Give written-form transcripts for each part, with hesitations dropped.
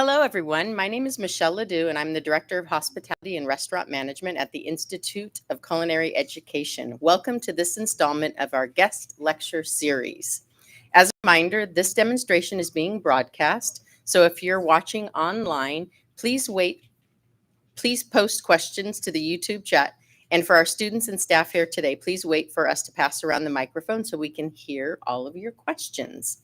Hello, everyone. My name is Michelle Ledoux, and I'm the Director of Hospitality and Restaurant Management at the Institute of Culinary Education. Welcome to this installment of our guest lecture series. As a reminder, this demonstration is being broadcast, so if you're watching online, please post questions to the YouTube chat. And for our students and staff here today, please wait for us to pass around the microphone so we can hear all of your questions.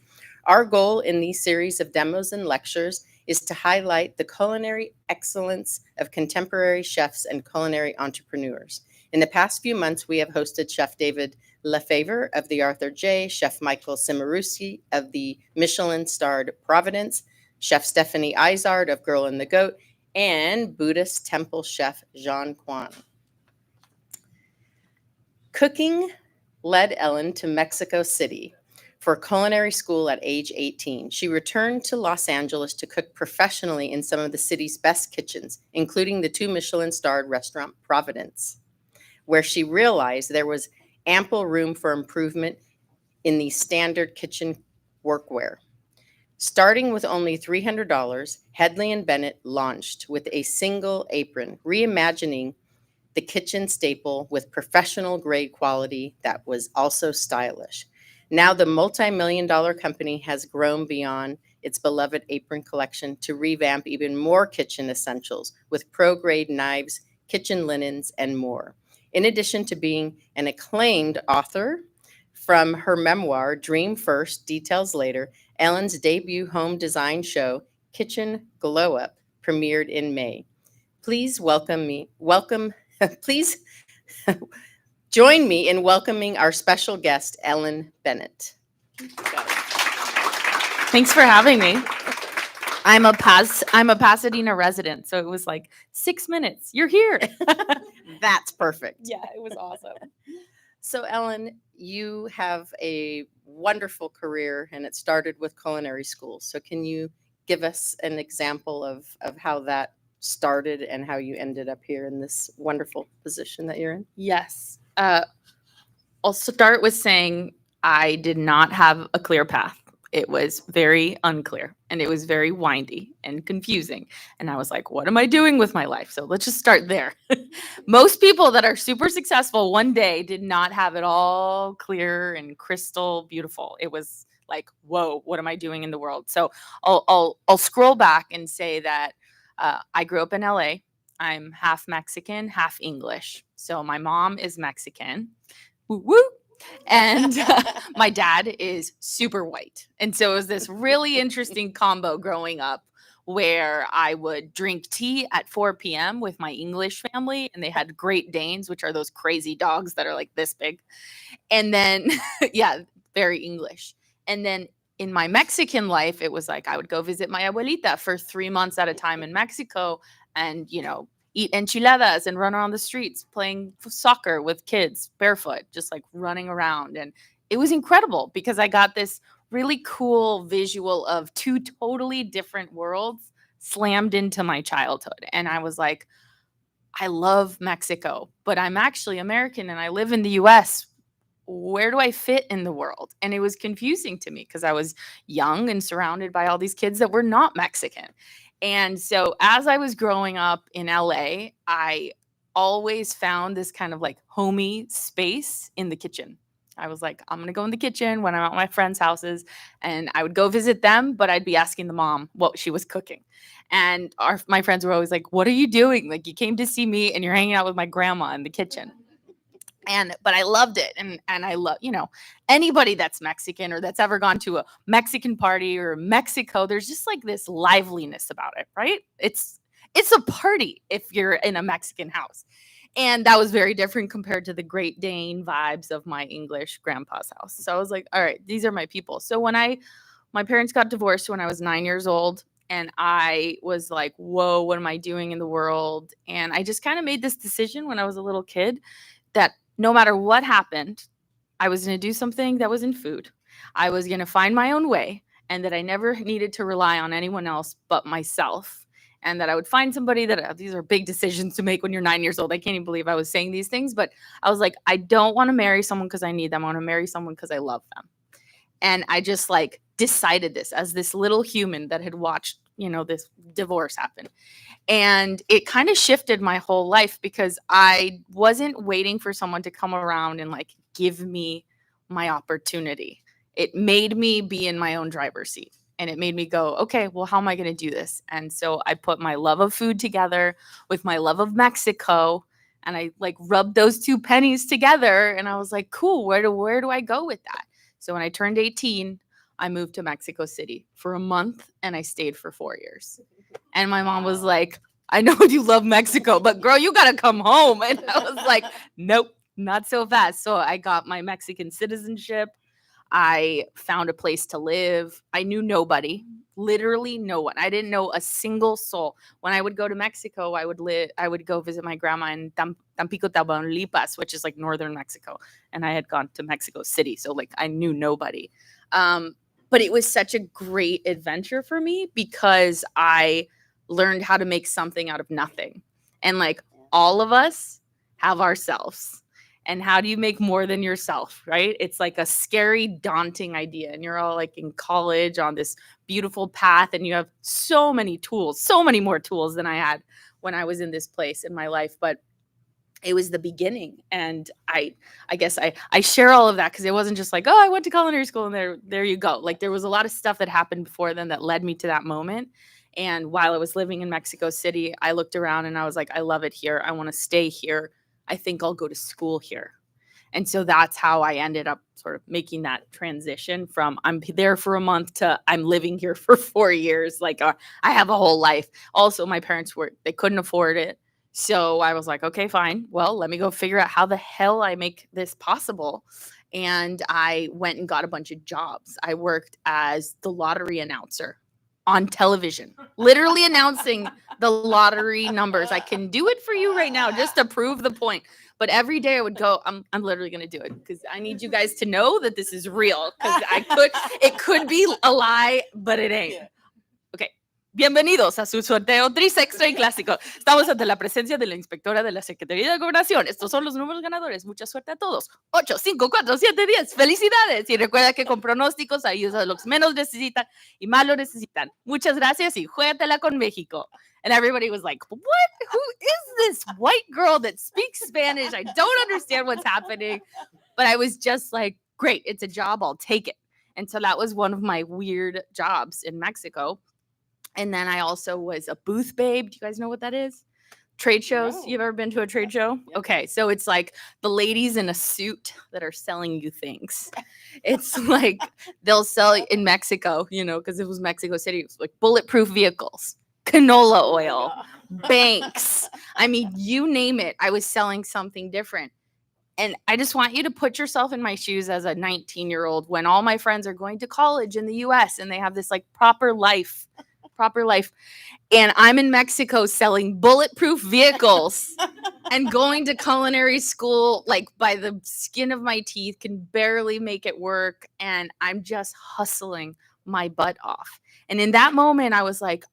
Our goal in these series of demos and lectures is to highlight the culinary excellence of contemporary chefs and culinary entrepreneurs. In the past few months, we have hosted Chef David Lefevre of the Arthur J, Chef Michael Cimaruski of the Michelin-starred Providence, Chef Stephanie Izard of Girl and the Goat, and Buddhist temple chef Jean Quan. Cooking led Ellen to Mexico City for culinary school at age 18. She returned to Los Angeles to cook professionally in some of the city's best kitchens, including the two-Michelin-starred restaurant Providence, where she realized there was ample room for improvement in the standard kitchen workwear. Starting with only $300, Hedley Bennett launched with a single apron, reimagining the kitchen staple with professional grade quality that was also stylish. Now the multi-million-dollar company has grown beyond its beloved apron collection to revamp even more kitchen essentials with pro-grade knives, kitchen linens, and more. In addition to being an acclaimed author, from her memoir, Dream First, Details Later, Ellen's debut home design show, Kitchen Glow Up, premiered in May. Please please join me in welcoming our special guest, Ellen Bennett. Thanks for having me. I'm a Pasadena resident, so it was like 6 minutes. You're here. That's perfect. Yeah, it was awesome. So, Ellen, you have a wonderful career, and it started with culinary school. So can you give us an example of how that started and how you ended up here in this wonderful position that you're in? Yes. I'll start with saying I did not have a clear path. It was very unclear, and it was very windy and confusing. And I was like, what am I doing with my life? So let's just start there. Most people that are super successful one day did not have it all clear and crystal beautiful. It was like, whoa, what am I doing in the world? So I'll scroll back and say that I grew up in LA. I'm half Mexican, half English. So my mom is Mexican. Woo woo. And my dad is super white. And so it was this really interesting combo growing up where I would drink tea at 4 p.m. with my English family. And they had Great Danes, which are those crazy dogs that are like this big. And then, yeah, very English. And then in my Mexican life, it was like I would go visit my abuelita for 3 months at a time in Mexico and, eat enchiladas and run around the streets playing soccer with kids barefoot, just like running around. And it was incredible because I got this really cool visual of two totally different worlds slammed into my childhood. And I was like, I love Mexico, but I'm actually American and I live in the US. Where do I fit in the world? And it was confusing to me because I was young and surrounded by all these kids that were not Mexican. And so as I was growing up in LA, I always found this kind of like homey space in the kitchen. I was like, I'm going to go in the kitchen when I'm at my friends' houses, and I would go visit them, but I'd be asking the mom what she was cooking. And my friends were always like, what are you doing? Like, you came to see me and you're hanging out with my grandma in the kitchen. But I loved it. And I love, anybody that's Mexican or that's ever gone to a Mexican party or Mexico, there's just like this liveliness about it, right? It's a party if you're in a Mexican house. And that was very different compared to the Great Dane vibes of my English grandpa's house. So I was like, all right, these are my people. So when my parents got divorced when I was 9 years old, and I was like, whoa, what am I doing in the world? And I just kind of made this decision when I was a little kid that no matter what happened, I was going to do something that was in food. I was going to find my own way, and that I never needed to rely on anyone else but myself. And that I would find somebody that these are big decisions to make when you're 9 years old. I can't even believe I was saying these things, but I was like, I don't want to marry someone because I need them. I want to marry someone because I love them. And I just like decided this as this little human that had watched this divorce happened. And it kind of shifted my whole life because I wasn't waiting for someone to come around and like give me my opportunity. It made me be in my own driver's seat. And it made me go, okay, well, how am I going to do this? And so I put my love of food together with my love of Mexico. And I like rubbed those two pennies together. And I was like, cool, where do I go with that? So when I turned 18, I moved to Mexico City for a month and I stayed for 4 years. And my mom was like, I know you love Mexico, but girl, you got to come home. And I was like, nope, not so fast. So I got my Mexican citizenship. I found a place to live. I knew nobody, literally no one. I didn't know a single soul. When I would go to Mexico, I would go visit my grandma in Tampico, Tamaulipas, which is like northern Mexico. And I had gone to Mexico City. So like I knew nobody. But it was such a great adventure for me because I learned how to make something out of nothing. And like all of us have ourselves. And how do you make more than yourself, right? It's like a scary, daunting idea. And you're all like in college on this beautiful path and you have so many tools, so many more tools than I had when I was in this place in my life. But it was the beginning. And I guess I share all of that because it wasn't just like, oh, I went to culinary school and there you go. Like there was a lot of stuff that happened before then that led me to that moment. And while I was living in Mexico City, I looked around and I was like, I love it here. I want to stay here. I think I'll go to school here. And so that's how I ended up sort of making that transition from I'm there for a month to I'm living here for 4 years. Like I have a whole life. Also, my parents they couldn't afford it. So I was like, okay, fine. Well, let me go figure out how the hell I make this possible. And I went and got a bunch of jobs. I worked as the lottery announcer on television, literally announcing the lottery numbers. I can do it for you right now just to prove the point. But every day I would go, I'm literally going to do it because I need you guys to know that this is real because it could be a lie, but it ain't. Okay. Bienvenidos a su sorteo Tris Extra y Clásico. Estamos ante la presencia de la inspectora de la Secretaría de Gobernación. Estos son los números ganadores. Mucha suerte a todos. 8, 5, 4, 7, 10. ¡Felicidades! Y recuerda que con pronósticos ayudas a los que menos necesitan y más lo necesitan. Muchas gracias y juégatela con México. And everybody was like, what? Who is this white girl that speaks Spanish? I don't understand what's happening. But I was just like, great, it's a job. I'll take it. And so that was one of my weird jobs in Mexico. And then I also was a booth babe. Do you guys know what that is? Trade shows. No. You've ever been to a trade show? Yep. Okay. So it's like the ladies in a suit that are selling you things. It's like they'll sell in Mexico, because it was Mexico City. It was like bulletproof vehicles, canola oil, banks. I mean, you name it. I was selling something different. And I just want you to put yourself in my shoes as a 19-year-old when all my friends are going to college in the US and they have this like proper life. And I'm in Mexico selling bulletproof vehicles and going to culinary school, like by the skin of my teeth, can barely make it work. And I'm just hustling my butt off. And in that moment, I was like,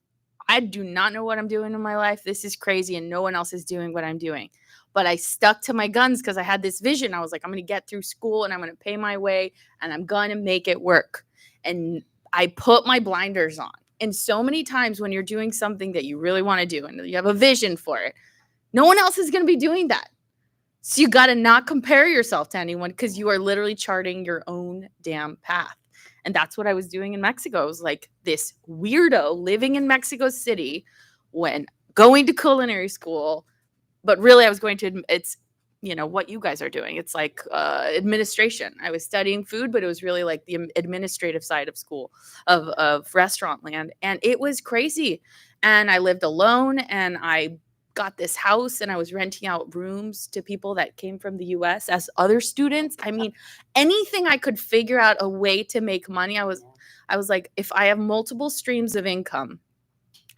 I do not know what I'm doing in my life. This is crazy. And no one else is doing what I'm doing. But I stuck to my guns because I had this vision. I was like, I'm going to get through school and I'm going to pay my way and I'm going to make it work. And I put my blinders on. And so many times when you're doing something that you really want to do and you have a vision for it, no one else is going to be doing that. So you got to not compare yourself to anyone because you are literally charting your own damn path. And that's what I was doing in Mexico. I was like this weirdo living in Mexico City when going to culinary school. But really I was going to, it's, what you guys are doing. It's like administration. I was studying food, but it was really like the administrative side of school, of restaurant land. And it was crazy. And I lived alone and I got this house and I was renting out rooms to people that came from the US as other students. I mean, anything I could figure out a way to make money. I was like, if I have multiple streams of income,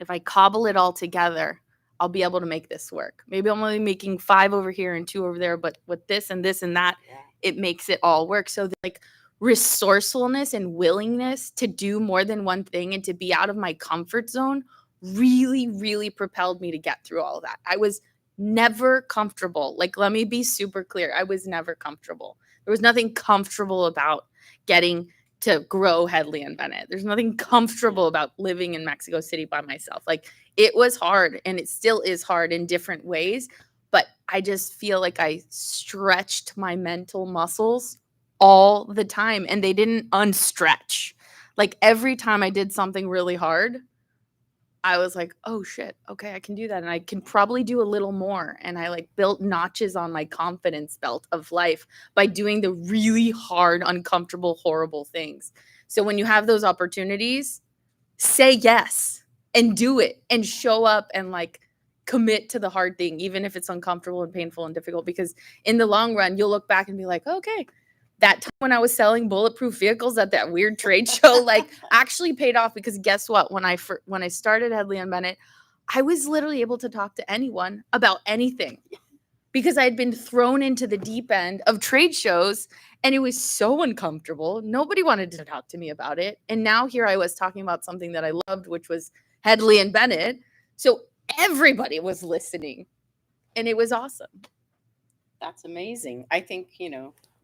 if I cobble it all together, I'll be able to make this work. Maybe I'm only making 5 over here and 2 over there, but with this and this and that, it makes it all work. So like resourcefulness and willingness to do more than one thing and to be out of my comfort zone really, really propelled me to get through all of that. I was never comfortable. Like, let me be super clear. I was never comfortable. There was nothing comfortable about getting to grow Hedley and Bennett. There's nothing comfortable about living in Mexico City by myself. Like, it was hard, and it still is hard in different ways, but I just feel like I stretched my mental muscles all the time, and they didn't unstretch. Like, every time I did something really hard, I was like, oh shit, okay, I can do that. And I can probably do a little more. And I like built notches on my confidence belt of life by doing the really hard, uncomfortable, horrible things. So when you have those opportunities, say yes and do it and show up and like commit to the hard thing, even if it's uncomfortable and painful and difficult, because in the long run, you'll look back and be like, okay, that time when I was selling bulletproof vehicles at that weird trade show, like, actually paid off, because guess what? When I started Hedley and Bennett, I was literally able to talk to anyone about anything, because I had been thrown into the deep end of trade shows, and it was so uncomfortable. Nobody wanted to talk to me about it. And now here I was talking about something that I loved, which was Hedley and Bennett. So everybody was listening, and it was awesome. That's amazing. I think,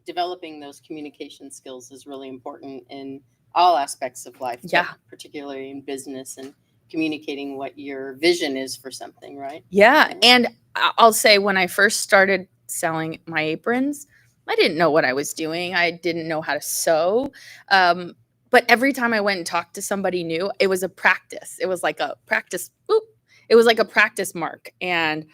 developing those communication skills is really important in all aspects of life. Yeah. Particularly in business, and communicating what your vision is for something, right? Yeah. And I'll say, when I first started selling my aprons, I didn't know what I was doing. I didn't know how to sew. But every time I went and talked to somebody new, it was a practice. It was like a practice. It was like a practice mark. And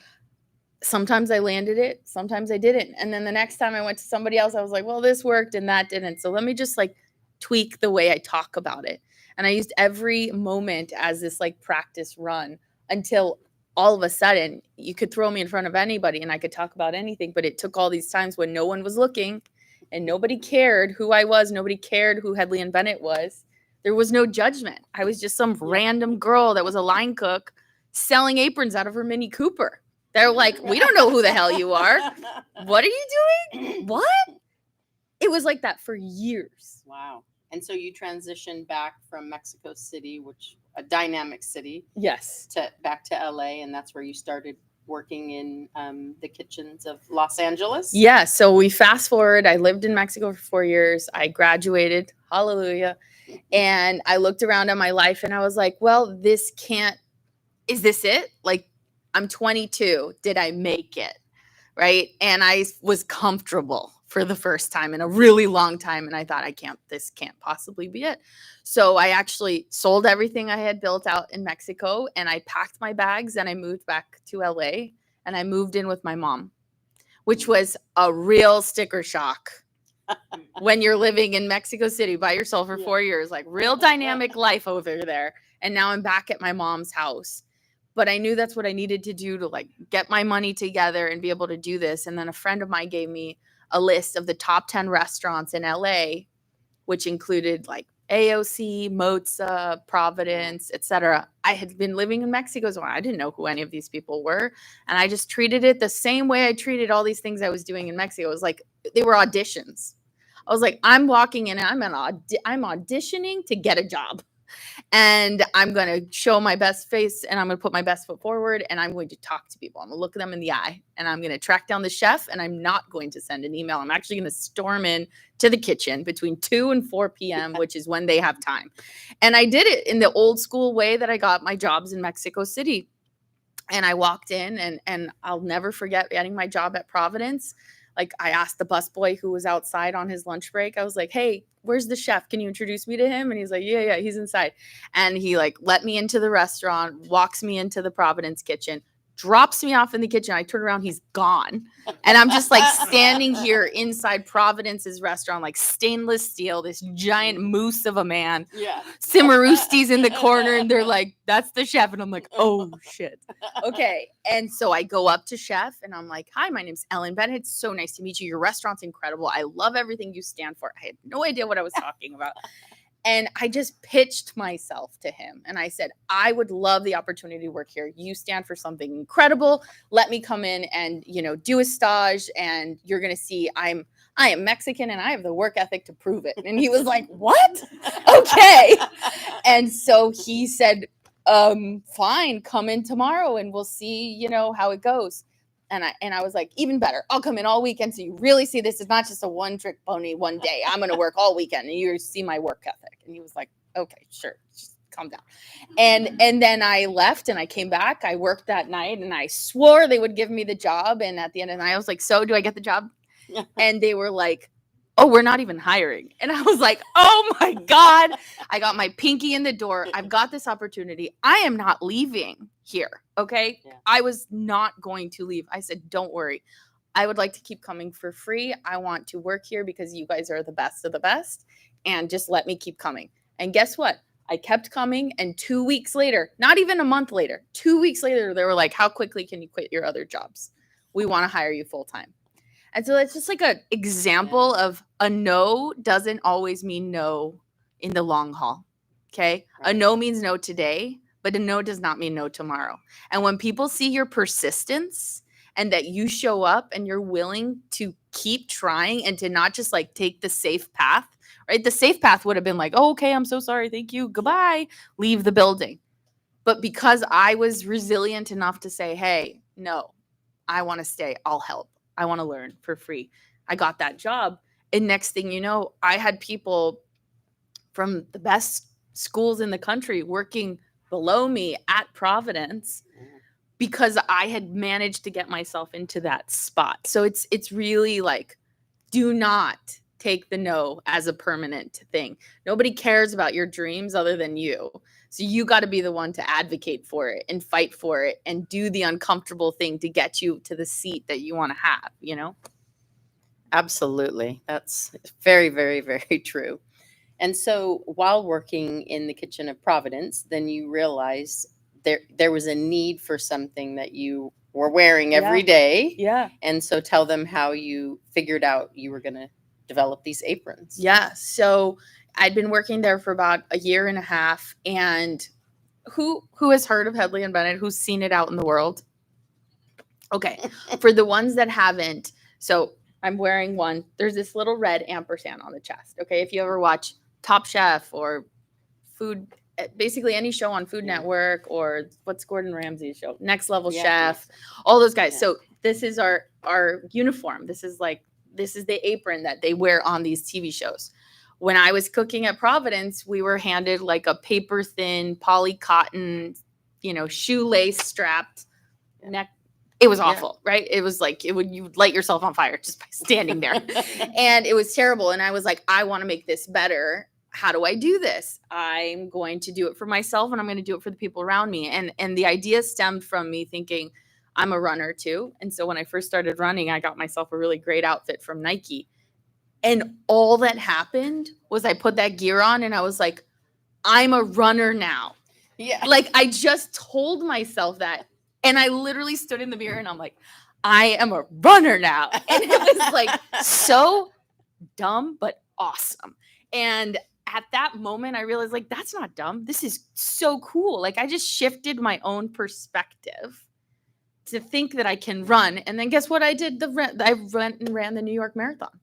sometimes I landed it, sometimes I didn't. And then the next time I went to somebody else, I was like, well, this worked and that didn't. So let me just like tweak the way I talk about it. And I used every moment as this like practice run, until all of a sudden you could throw me in front of anybody and I could talk about anything. But it took all these times when no one was looking and nobody cared who I was. Nobody cared who Hedley and Bennett was. There was no judgment. I was just some random girl that was a line cook selling aprons out of her Mini Cooper. They're like, we don't know who the hell you are. What are you doing? What? It was like that for years. Wow. And so you transitioned back from Mexico City, which a dynamic city. Yes. Back to LA, and that's where you started working in the kitchens of Los Angeles. Yeah. So we fast forward. I lived in Mexico for 4 years. I graduated. Hallelujah. And I looked around at my life and I was like, well, is this it? Like, I'm 22. Did I make it? Right. And I was comfortable for the first time in a really long time. And I thought, this can't possibly be it. So I actually sold everything I had built out in Mexico, and I packed my bags and I moved back to LA, and I moved in with my mom, which was a real sticker shock when you're living in Mexico City by yourself for 4 years, like real dynamic life over there. And now I'm back at my mom's house. But I knew that's what I needed to do to like get my money together and be able to do this. And then a friend of mine gave me a list of the top 10 restaurants in LA, which included like AOC, Moza, Providence, etc. I had been living in Mexico, so I didn't know who any of these people were. And I just treated it the same way I treated all these things I was doing in Mexico. It was like they were auditions. I was like, I'm walking in and I'm auditioning to get a job. And I'm going to show my best face, and I'm going to put my best foot forward, and I'm going to talk to people. I'm going to look them in the eye, and I'm going to track down the chef, and I'm not going to send an email. I'm actually going to storm in to the kitchen between 2 and 4 p.m., which is when they have time. And I did it in the old school way that I got my jobs in Mexico City. And I walked in, and I'll never forget getting my job at Providence. Like, I asked the busboy who was outside on his lunch break. I was like, hey, where's the chef? Can you introduce me to him? And he's like, yeah, he's inside. And he like let me into the restaurant, walks me into the Providence kitchen, drops me off in the kitchen. I turn around, he's gone. And I'm just like standing here inside Providence's restaurant, like stainless steel, this giant moose of a man. Yeah. Cimarusti's in the corner, and they're like, that's the chef. And I'm like, oh shit. Okay. And so I go up to chef and I'm like, hi, my name's Ellen Bennett. It's so nice to meet you. Your restaurant's incredible. I love everything you stand for. I had no idea what I was talking about. And I just pitched myself to him. And I said, I would love the opportunity to work here. You stand for something incredible. Let me come in and, do a stage, and you're going to see I am Mexican and I have the work ethic to prove it. And he was like, what? Okay. And so he said, fine, come in tomorrow and we'll see, how it goes. And I was like, even better. I'll come in all weekend so you really see this is not just a one-trick pony one day. I'm going to work all weekend and you see my work ethic. And he was like, okay, sure. Just calm down. And then I left and I came back. I worked that night and I swore they would give me the job. And at the end of the night, I was like, so do I get the job? And they were like, oh, we're not even hiring. And I was like, oh my God, I got my pinky in the door. I've got this opportunity. I am not leaving here. Okay. Yeah. I was not going to leave. I said, don't worry. I would like to keep coming for free. I want to work here because you guys are the best of the best. And just let me keep coming. And guess what? I kept coming. And 2 weeks later, not even a month later, 2 weeks later, they were like, how quickly can you quit your other jobs? We want to hire you full time. And so it's just like an example of a no doesn't always mean no in the long haul. Okay. Right. A no means no today, but a no does not mean no tomorrow. And when people see your persistence and that you show up and you're willing to keep trying and to not just like take the safe path, right? The safe path would have been like, oh, okay, I'm so sorry. Thank you. Goodbye. Leave the building. But because I was resilient enough to say, hey, no, I want to stay. I'll help. I want to learn for free. I got that job. And next thing you know, I had people from the best schools in the country working below me at Providence because I had managed to get myself into that spot. So it's really like, do not take the no as a permanent thing. Nobody cares about your dreams other than you. So you got to be the one to advocate for it and fight for it and do the uncomfortable thing to get you to the seat that you want to have, you know? Absolutely. That's very, very, very true. And so while working in the kitchen of Providence, then you realized there was a need for something that you were wearing every day. Yeah. And so tell them how you figured out you were going to develop these aprons. Yeah. So I'd been working there for about a year and a half. And who has heard of Hedley and Bennett? Who's seen it out in the world? Okay. For the ones that haven't, so I'm wearing one. There's this little red ampersand on the chest. Okay. If you ever watch Top Chef or Food, basically any show on Food Network, or what's Gordon Ramsay's show? Next Level Chef, all those guys. Yeah. So this is our uniform. This is the apron that they wear on these TV shows. When I was cooking at Providence, we were handed like a paper thin poly cotton, shoelace strapped neck. It was awful, right? It was like you would light yourself on fire just by standing there. And it was terrible. And I was like, I want to make this better. How do I do this? I'm going to do it for myself and I'm going to do it for the people around me. And the idea stemmed from me thinking I'm a runner too. And so when I first started running, I got myself a really great outfit from Nike. And all that happened was I put that gear on and I was like, I'm a runner now. Yeah. Like I just told myself that. And I literally stood in the mirror and I'm like, I am a runner now. And it was like so dumb, but awesome. And at that moment, I realized like, that's not dumb. This is so cool. Like I just shifted my own perspective to think that I can run. And then guess what I did? I went and ran the New York Marathon.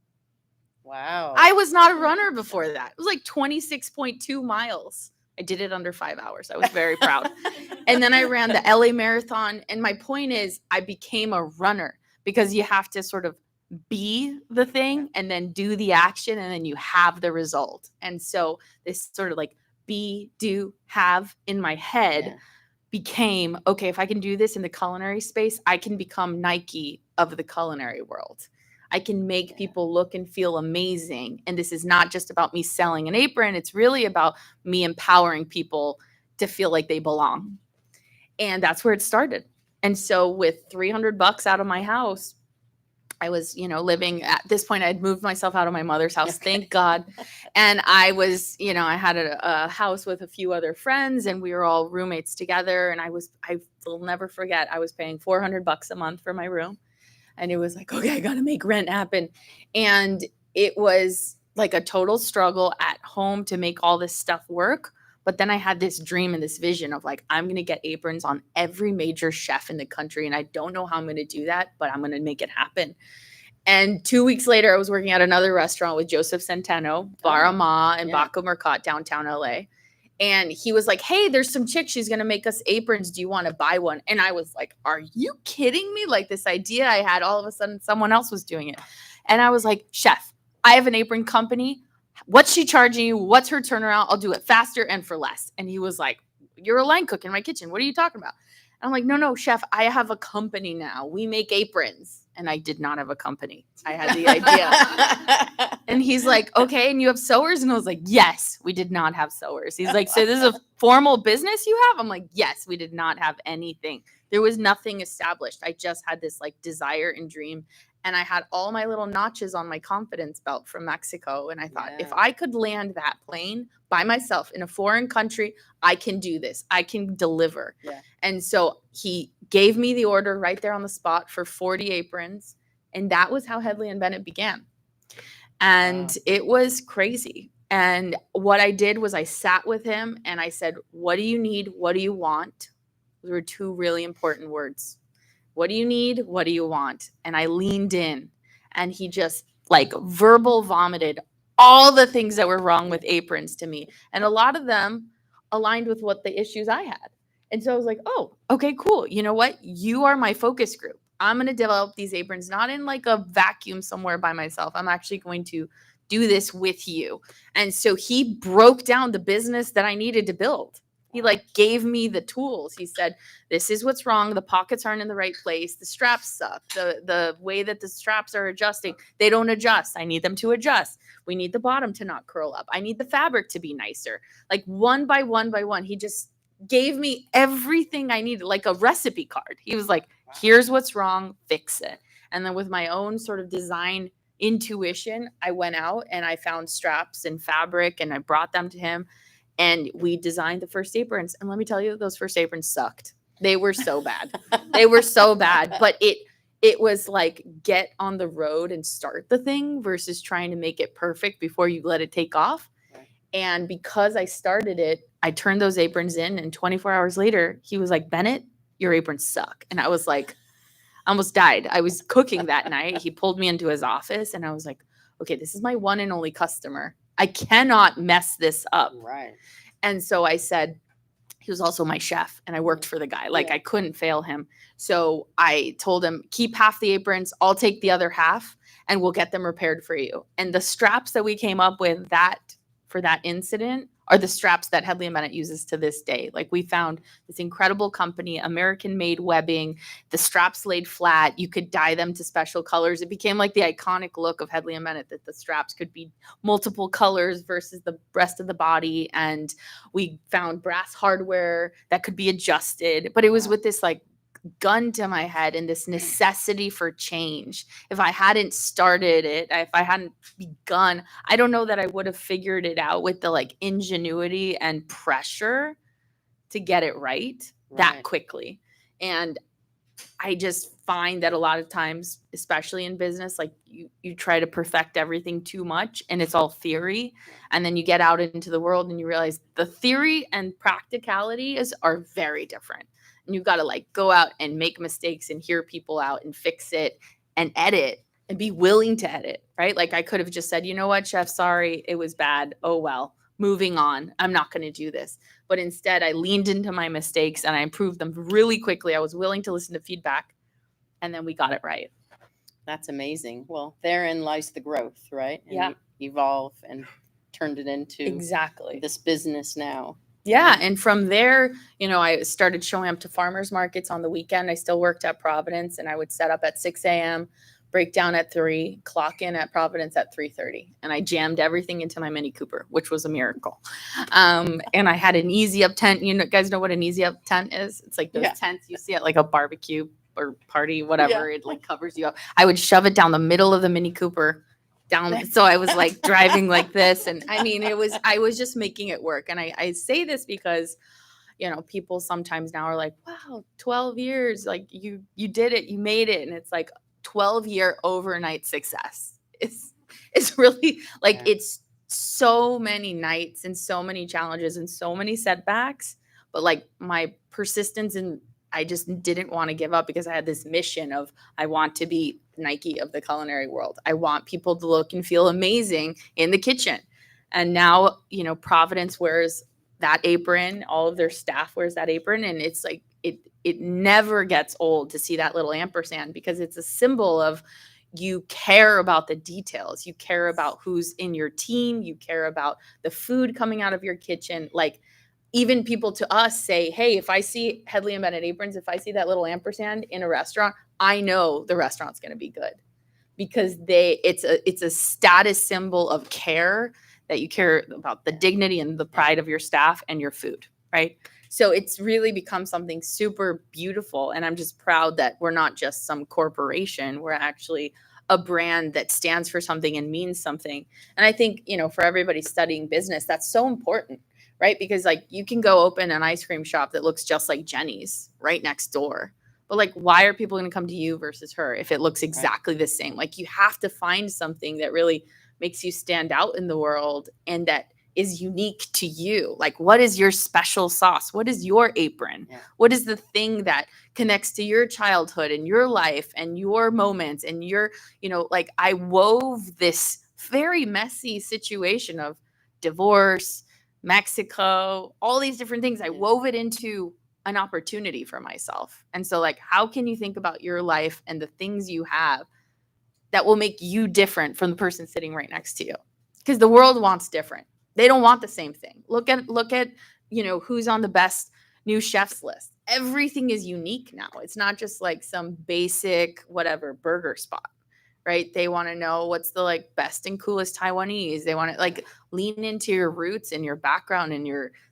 Wow. I was not a runner before that. It was like 26.2 miles. I did it under 5 hours. I was very proud. And then I ran the LA Marathon. And my point is I became a runner because you have to sort of be the thing and then do the action and then you have the result. And so this sort of like be, do, have in my head became, okay, if I can do this in the culinary space, I can become Nike of the culinary world. I can make people look and feel amazing. And this is not just about me selling an apron. It's really about me empowering people to feel like they belong. And that's where it started. And so with $300 out of my house, I was, living at this point, I'd moved myself out of my mother's house. Okay. Thank God. And I was, I had a house with a few other friends and we were all roommates together. And I will never forget, I was paying $400 a month for my room. And it was like, okay, I got to make rent happen. And it was like a total struggle at home to make all this stuff work. But then I had this dream and this vision of like, I'm going to get aprons on every major chef in the country. And I don't know how I'm going to do that, but I'm going to make it happen. And 2 weeks later, I was working at another restaurant with Joseph Centeno, Bar Ama, and Baco Mercat, downtown LA. And he was like, hey, there's some chick. She's going to make us aprons. Do you want to buy one? And I was like, are you kidding me? Like this idea I had, all of a sudden someone else was doing it. And I was like, chef, I have an apron company. What's she charging you? What's her turnaround? I'll do it faster and for less. And he was like, you're a line cook in my kitchen. What are you talking about? And I'm like, no, chef, I have a company now. We make aprons. And I did not have a company. I had the idea. And he's like, okay, and you have sewers? And I was like, yes, we did not have sewers. He's like, so this is a formal business you have? I'm like, yes, we did not have anything. There was nothing established. I just had this like desire and dream. And I had all my little notches on my confidence belt from Mexico. And I thought, if I could land that plane by myself in a foreign country, I can do this. I can deliver. Yeah. And so he gave me the order right there on the spot for 40 aprons. And that was how Hedley and Bennett began. And it was crazy. And what I did was I sat with him and I said, what do you need? What do you want? Those were two really important words. What do you need? What do you want? And I leaned in and he just like verbal vomited all the things that were wrong with aprons to me. And a lot of them aligned with what the issues I had. And so I was like, oh, okay, cool. You know what? You are my focus group. I'm going to develop these aprons, not in like a vacuum somewhere by myself. I'm actually going to do this with you. And so he broke down the business that I needed to build. He like gave me the tools. He said, this is what's wrong. The pockets aren't in the right place. The straps suck. The way that the straps are adjusting, they don't adjust. I need them to adjust. We need the bottom to not curl up. I need the fabric to be nicer. Like one by one, he just gave me everything I needed, like a recipe card. He was like, here's what's wrong, fix it. And then with my own sort of design intuition, I went out and I found straps and fabric and I brought them to him. And we designed the first aprons. And let me tell you, those first aprons sucked. They were so bad. They were so bad. But it was like get on the road and start the thing versus trying to make it perfect before you let it take off. Right. And because I started it, I turned those aprons in. And 24 hours later, he was like, Bennett, your aprons suck. And I was like, I almost died. I was cooking that night. He pulled me into his office. And I was like, okay, this is my one and only customer. I cannot mess this up. Right. And so I said, he was also my chef and I worked for the guy. Like I couldn't fail him. So I told him, keep half the aprons. I'll take the other half and we'll get them repaired for you. And the straps that we came up with for that incident are the straps that Hedley and Bennett uses to this day. Like we found this incredible company, American-made webbing, the straps laid flat. You could dye them to special colors. It became like the iconic look of Hedley and Bennett that the straps could be multiple colors versus the rest of the body. And we found brass hardware that could be adjusted. But it was with this like gun to my head and this necessity for change. If I hadn't started it, if I hadn't begun, I don't know that I would have figured it out with the like ingenuity and pressure to get it right that quickly. And I just find that a lot of times, especially in business, like you try to perfect everything too much and it's all theory. And then you get out into the world and you realize the theory and practicality are very different. And you've got to like go out and make mistakes and hear people out and fix it and edit and be willing to edit, right? Like I could have just said, you know what, chef, sorry, it was bad. Oh, well, moving on. I'm not going to do this. But instead I leaned into my mistakes and I improved them really quickly. I was willing to listen to feedback and then we got it right. That's amazing. Well, therein lies the growth, right? And evolve and turned it into this business now. Yeah. And from there, I started showing up to farmers markets on the weekend. I still worked at Providence and I would set up at 6 a.m., break down at 3, clock in at Providence at 3:30. And I jammed everything into my Mini Cooper, which was a miracle. And I had an easy up tent. You guys know what an easy up tent is? It's like those tents you see at like a barbecue or party, whatever. It like covers you up. I would shove it down the middle of the Mini Cooper. So I was like driving like this. And I mean, I was just making it work. And I say this because, people sometimes now are like, wow, 12 years, like you did it, you made it. And it's like 12-year overnight success. It's really like, it's so many nights and so many challenges and so many setbacks, but like my persistence and I just didn't want to give up because I had this mission of I want to be Nike of the culinary world. I want people to look and feel amazing in the kitchen. And now, Providence wears that apron. All of their staff wears that apron, and it's like it never gets old to see that little ampersand, because it's a symbol of you care about the details. You care about who's in your team. You care about the food coming out of your kitchen. Like, even people to us say, hey, if I see Hedley and Bennett aprons, if I see that little ampersand in a restaurant, I know the restaurant's going to be good, because it's a status symbol of care, that you care about the dignity and the pride of your staff and your food, right? So it's really become something super beautiful. And I'm just proud that we're not just some corporation. We're actually a brand that stands for something and means something. And I think, for everybody studying business, that's so important, right? Because like, you can go open an ice cream shop that looks just like Jenny's right next door. But like, why are people going to come to you versus her if it looks exactly the same? Like, you have to find something that really makes you stand out in the world and that is unique to you. Like, what is your special sauce? What is your apron? Yeah. What is the thing that connects to your childhood and your life and your moments and your, like, I wove this very messy situation of divorce, Mexico, all these different things. I wove it into an opportunity for myself. And so, like, how can you think about your life and the things you have that will make you different from the person sitting right next to you? Because the world wants different. They don't want the same thing. Look at who's on the best new chefs list. Everything is unique now. It's not just like some basic whatever burger spot, right? They want to know what's the like best and coolest Taiwanese. They want to like lean into your roots and your background and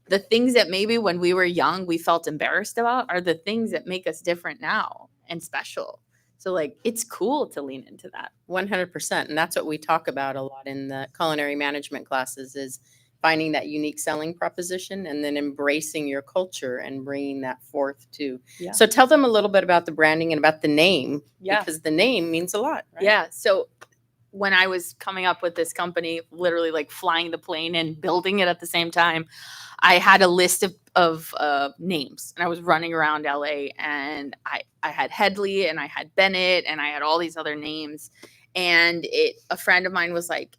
the things that maybe when we were young we felt embarrassed about are the things that make us different now and special. So like, it's cool to lean into that. 100%. And that's what we talk about a lot in the culinary management classes, is finding that unique selling proposition and then embracing your culture and bringing that forth too. Yeah. So tell them a little bit about the branding and about the name, Yeah. because the name means a lot, right? Yeah. So when I was coming up with this company, literally like flying the plane and building it at the same time, I had a list of names, and I was running around LA, and I had Hedley and I had Bennett and I had all these other names. And a friend of mine was like,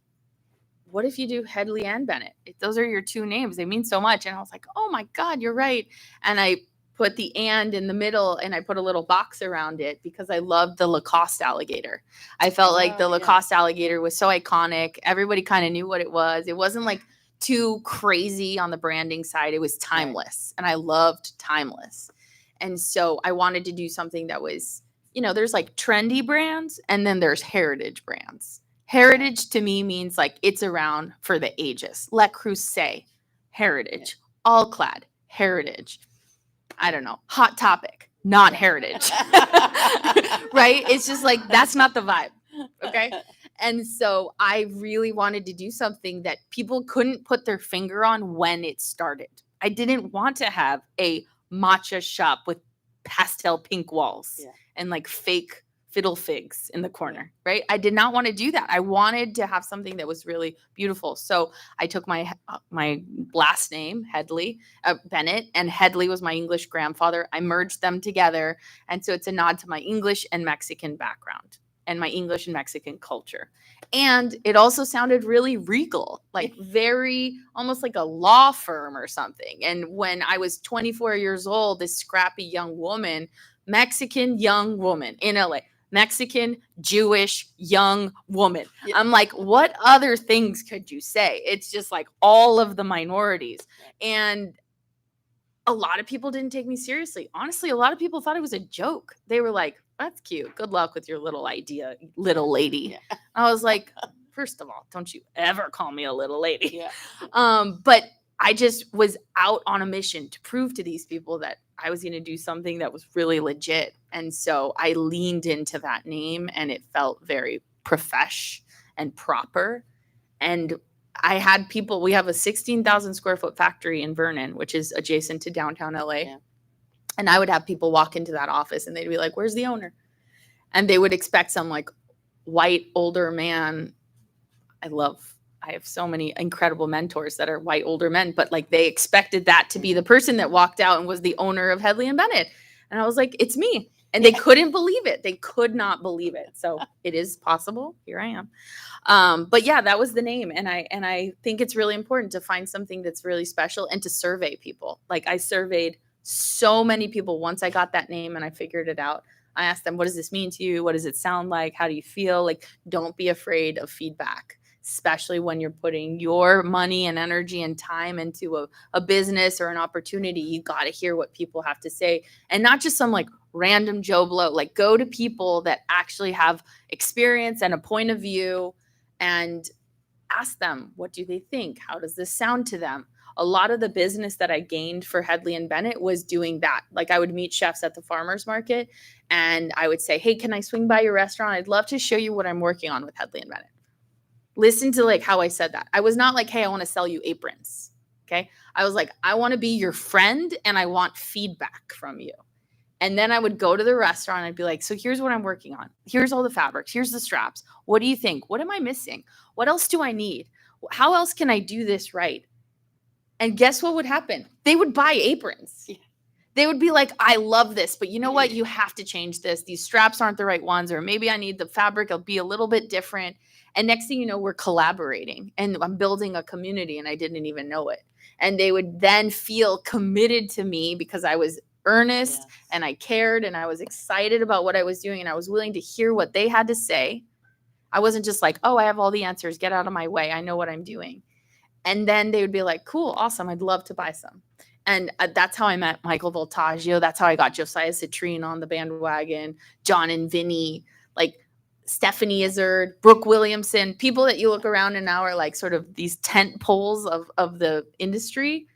what if you do Hedley and Bennett? Those are your two names. They mean so much. And I was like, oh my God, you're right. And I put the and in the middle, and I put a little box around it because I loved the Lacoste alligator. I felt like the Lacoste alligator was so iconic. Everybody kind of knew what it was. It wasn't like too crazy on the branding side. It was timeless. And I loved timeless. And so I wanted to do something that was, there's like trendy brands and then there's heritage brands. Heritage to me means like it's around for the ages. Le Creuset, heritage. All Clad, heritage. I don't know, Hot Topic, not heritage. Right? It's just like, that's not the vibe. Okay. And so I really wanted to do something that people couldn't put their finger on when it started. I didn't want to have a matcha shop with pastel pink walls and like fake fiddle figs in the corner, right? I did not want to do that. I wanted to have something that was really beautiful. So I took my last name, Hedley Bennett, and Hedley was my English grandfather. I merged them together. And so it's a nod to my English and Mexican background and my English and Mexican culture. And it also sounded really regal, like very, almost like a law firm or something. And when I was 24 years old, this scrappy young woman, Mexican young woman in LA, Mexican, Jewish, young woman. Yeah. I'm like, what other things could you say? It's just like all of the minorities. And a lot of people didn't take me seriously. Honestly, a lot of people thought it was a joke. They were like, that's cute. Good luck with your little idea, little lady. Yeah. I was like, first of all, don't you ever call me a little lady. Yeah. But I just was out on a mission to prove to these people that I was going to do something that was really legit. And so I leaned into that name, and it felt very profesh and proper. And I had people, we have a 16,000 square foot factory in Vernon, which is adjacent to downtown LA. Yeah. And I would have people walk into that office and they'd be like, where's the owner? And they would expect some like white older man. I have so many incredible mentors that are white older men, but like they expected that to be the person that walked out and was the owner of Hedley and Bennett. And I was like, it's me. And they couldn't believe it. They could not believe it. So it is possible. Here I am. But yeah, that was the name. And I think it's really important to find something that's really special and to survey people. Like I surveyed so many people once I got that name and I figured it out. I asked them, what does this mean to you? What does it sound like? How do you feel? Like, don't be afraid of feedback, especially when you're putting your money and energy and time into a business or an opportunity. You got to hear what people have to say, and not just some like random Joe Blow. Like, go to people that actually have experience and a point of view and ask them, what do they think? How does this sound to them? A lot of the business that I gained for Hedley and Bennett was doing that. Like I would meet chefs at the farmer's market and I would say, hey, can I swing by your restaurant? I'd love to show you what I'm working on with Hedley and Bennett. Listen to like how I said that. I was not like, hey, I want to sell you aprons. Okay. I was like, I want to be your friend and I want feedback from you. And then I would go to the restaurant and I'd be like, so here's what I'm working on. Here's all the fabrics. Here's the straps. What do you think? What am I missing? What else do I need? How else can I do this right? And guess what would happen? They would buy aprons. Yeah. They would be like, I love this, but you know what? You have to change this. These straps aren't the right ones, or maybe I need the fabric. It'll be a little bit different. And next thing you know, we're collaborating and I'm building a community and I didn't even know it. And they would then feel committed to me because I was earnest and I cared and I was excited about what I was doing and I was willing to hear what they had to say. I wasn't just like, oh, I have all the answers. Get out of my way. I know what I'm doing. And then they would be like, cool, awesome. I'd love to buy some. And that's how I met Michael Voltaggio. That's how I got Josiah Citrine on the bandwagon, John and Vinny, like Stephanie Izzard, Brooke Williamson, people that you look around and now are like sort of these tent poles of the industry.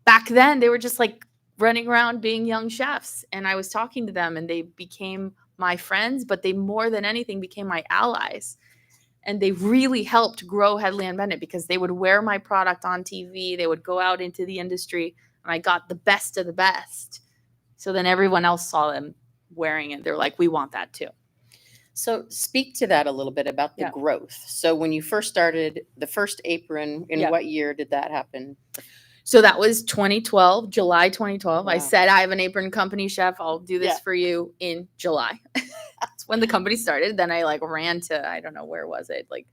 Back then, they were just like running around being young chefs. And I was talking to them and they became my friends, but they more than anything became my allies. And they really helped grow Hedley and Bennett because they would wear my product on TV. They would go out into the industry and I got the best of the best. So then everyone else saw them wearing it. They're like, we want that too. So speak to that a little bit about the growth. So when you first started the first apron, in what year did that happen? So that was 2012, July 2012. Wow. I said, I have an apron company, chef. I'll do this for you in July. That's when the company started. Then I like ran to, I don't know, where was it? Like,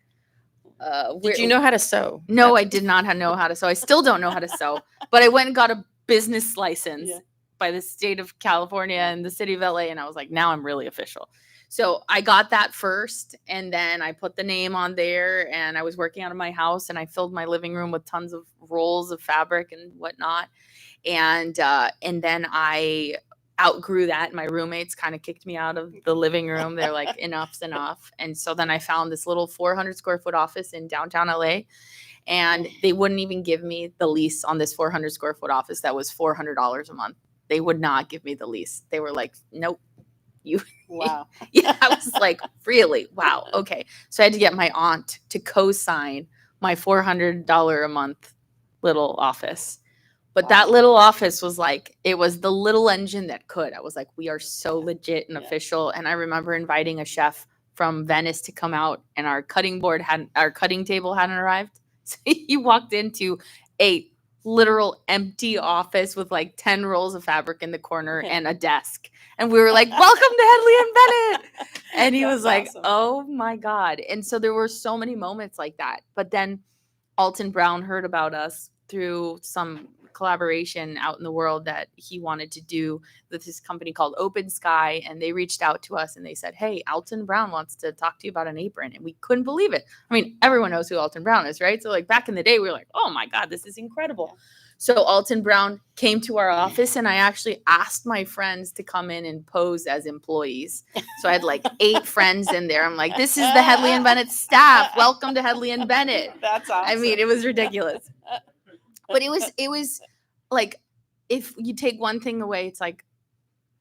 did you know how to sew? No, I did not know how to sew. I still don't know how to sew, but I went and got a business license by the state of California and the city of LA. And I was like, now I'm really official. So I got that first, and then I put the name on there, and I was working out of my house, and I filled my living room with tons of rolls of fabric and whatnot. And then I outgrew that. My roommates kind of kicked me out of the living room. They're like, enough's enough. And so then I found this little 400 square foot office in downtown LA, and they wouldn't even give me the lease on this 400 square foot office that was $400 a month. They would not give me the lease. They were like, nope. Wow. Yeah, I was like, really? Wow. Okay. So I had to get my aunt to co-sign my $400 a month little office. But that little office was like, it was the little engine that could. I was like, we are so legit and official. And I remember inviting a chef from Venice to come out, and our cutting table hadn't arrived. So he walked into a literal empty office with like 10 rolls of fabric in the corner and a desk. And we were like, welcome to Hedley and Bennett. And he was like, oh my God. And so there were so many moments like that. But then Alton Brown heard about us through some collaboration out in the world that he wanted to do with his company called Open Sky. And they reached out to us and they said, hey, Alton Brown wants to talk to you about an apron. And we couldn't believe it. I mean, everyone knows who Alton Brown is, right? So like back in the day, we were like, oh my God, this is incredible. So Alton Brown came to our office, and I actually asked my friends to come in and pose as employees. So I had like 8 friends in there. I'm like, this is the Hedley and Bennett staff. Welcome to Hedley and Bennett. That's awesome. I mean, it was ridiculous. But it was like, if you take one thing away, it's like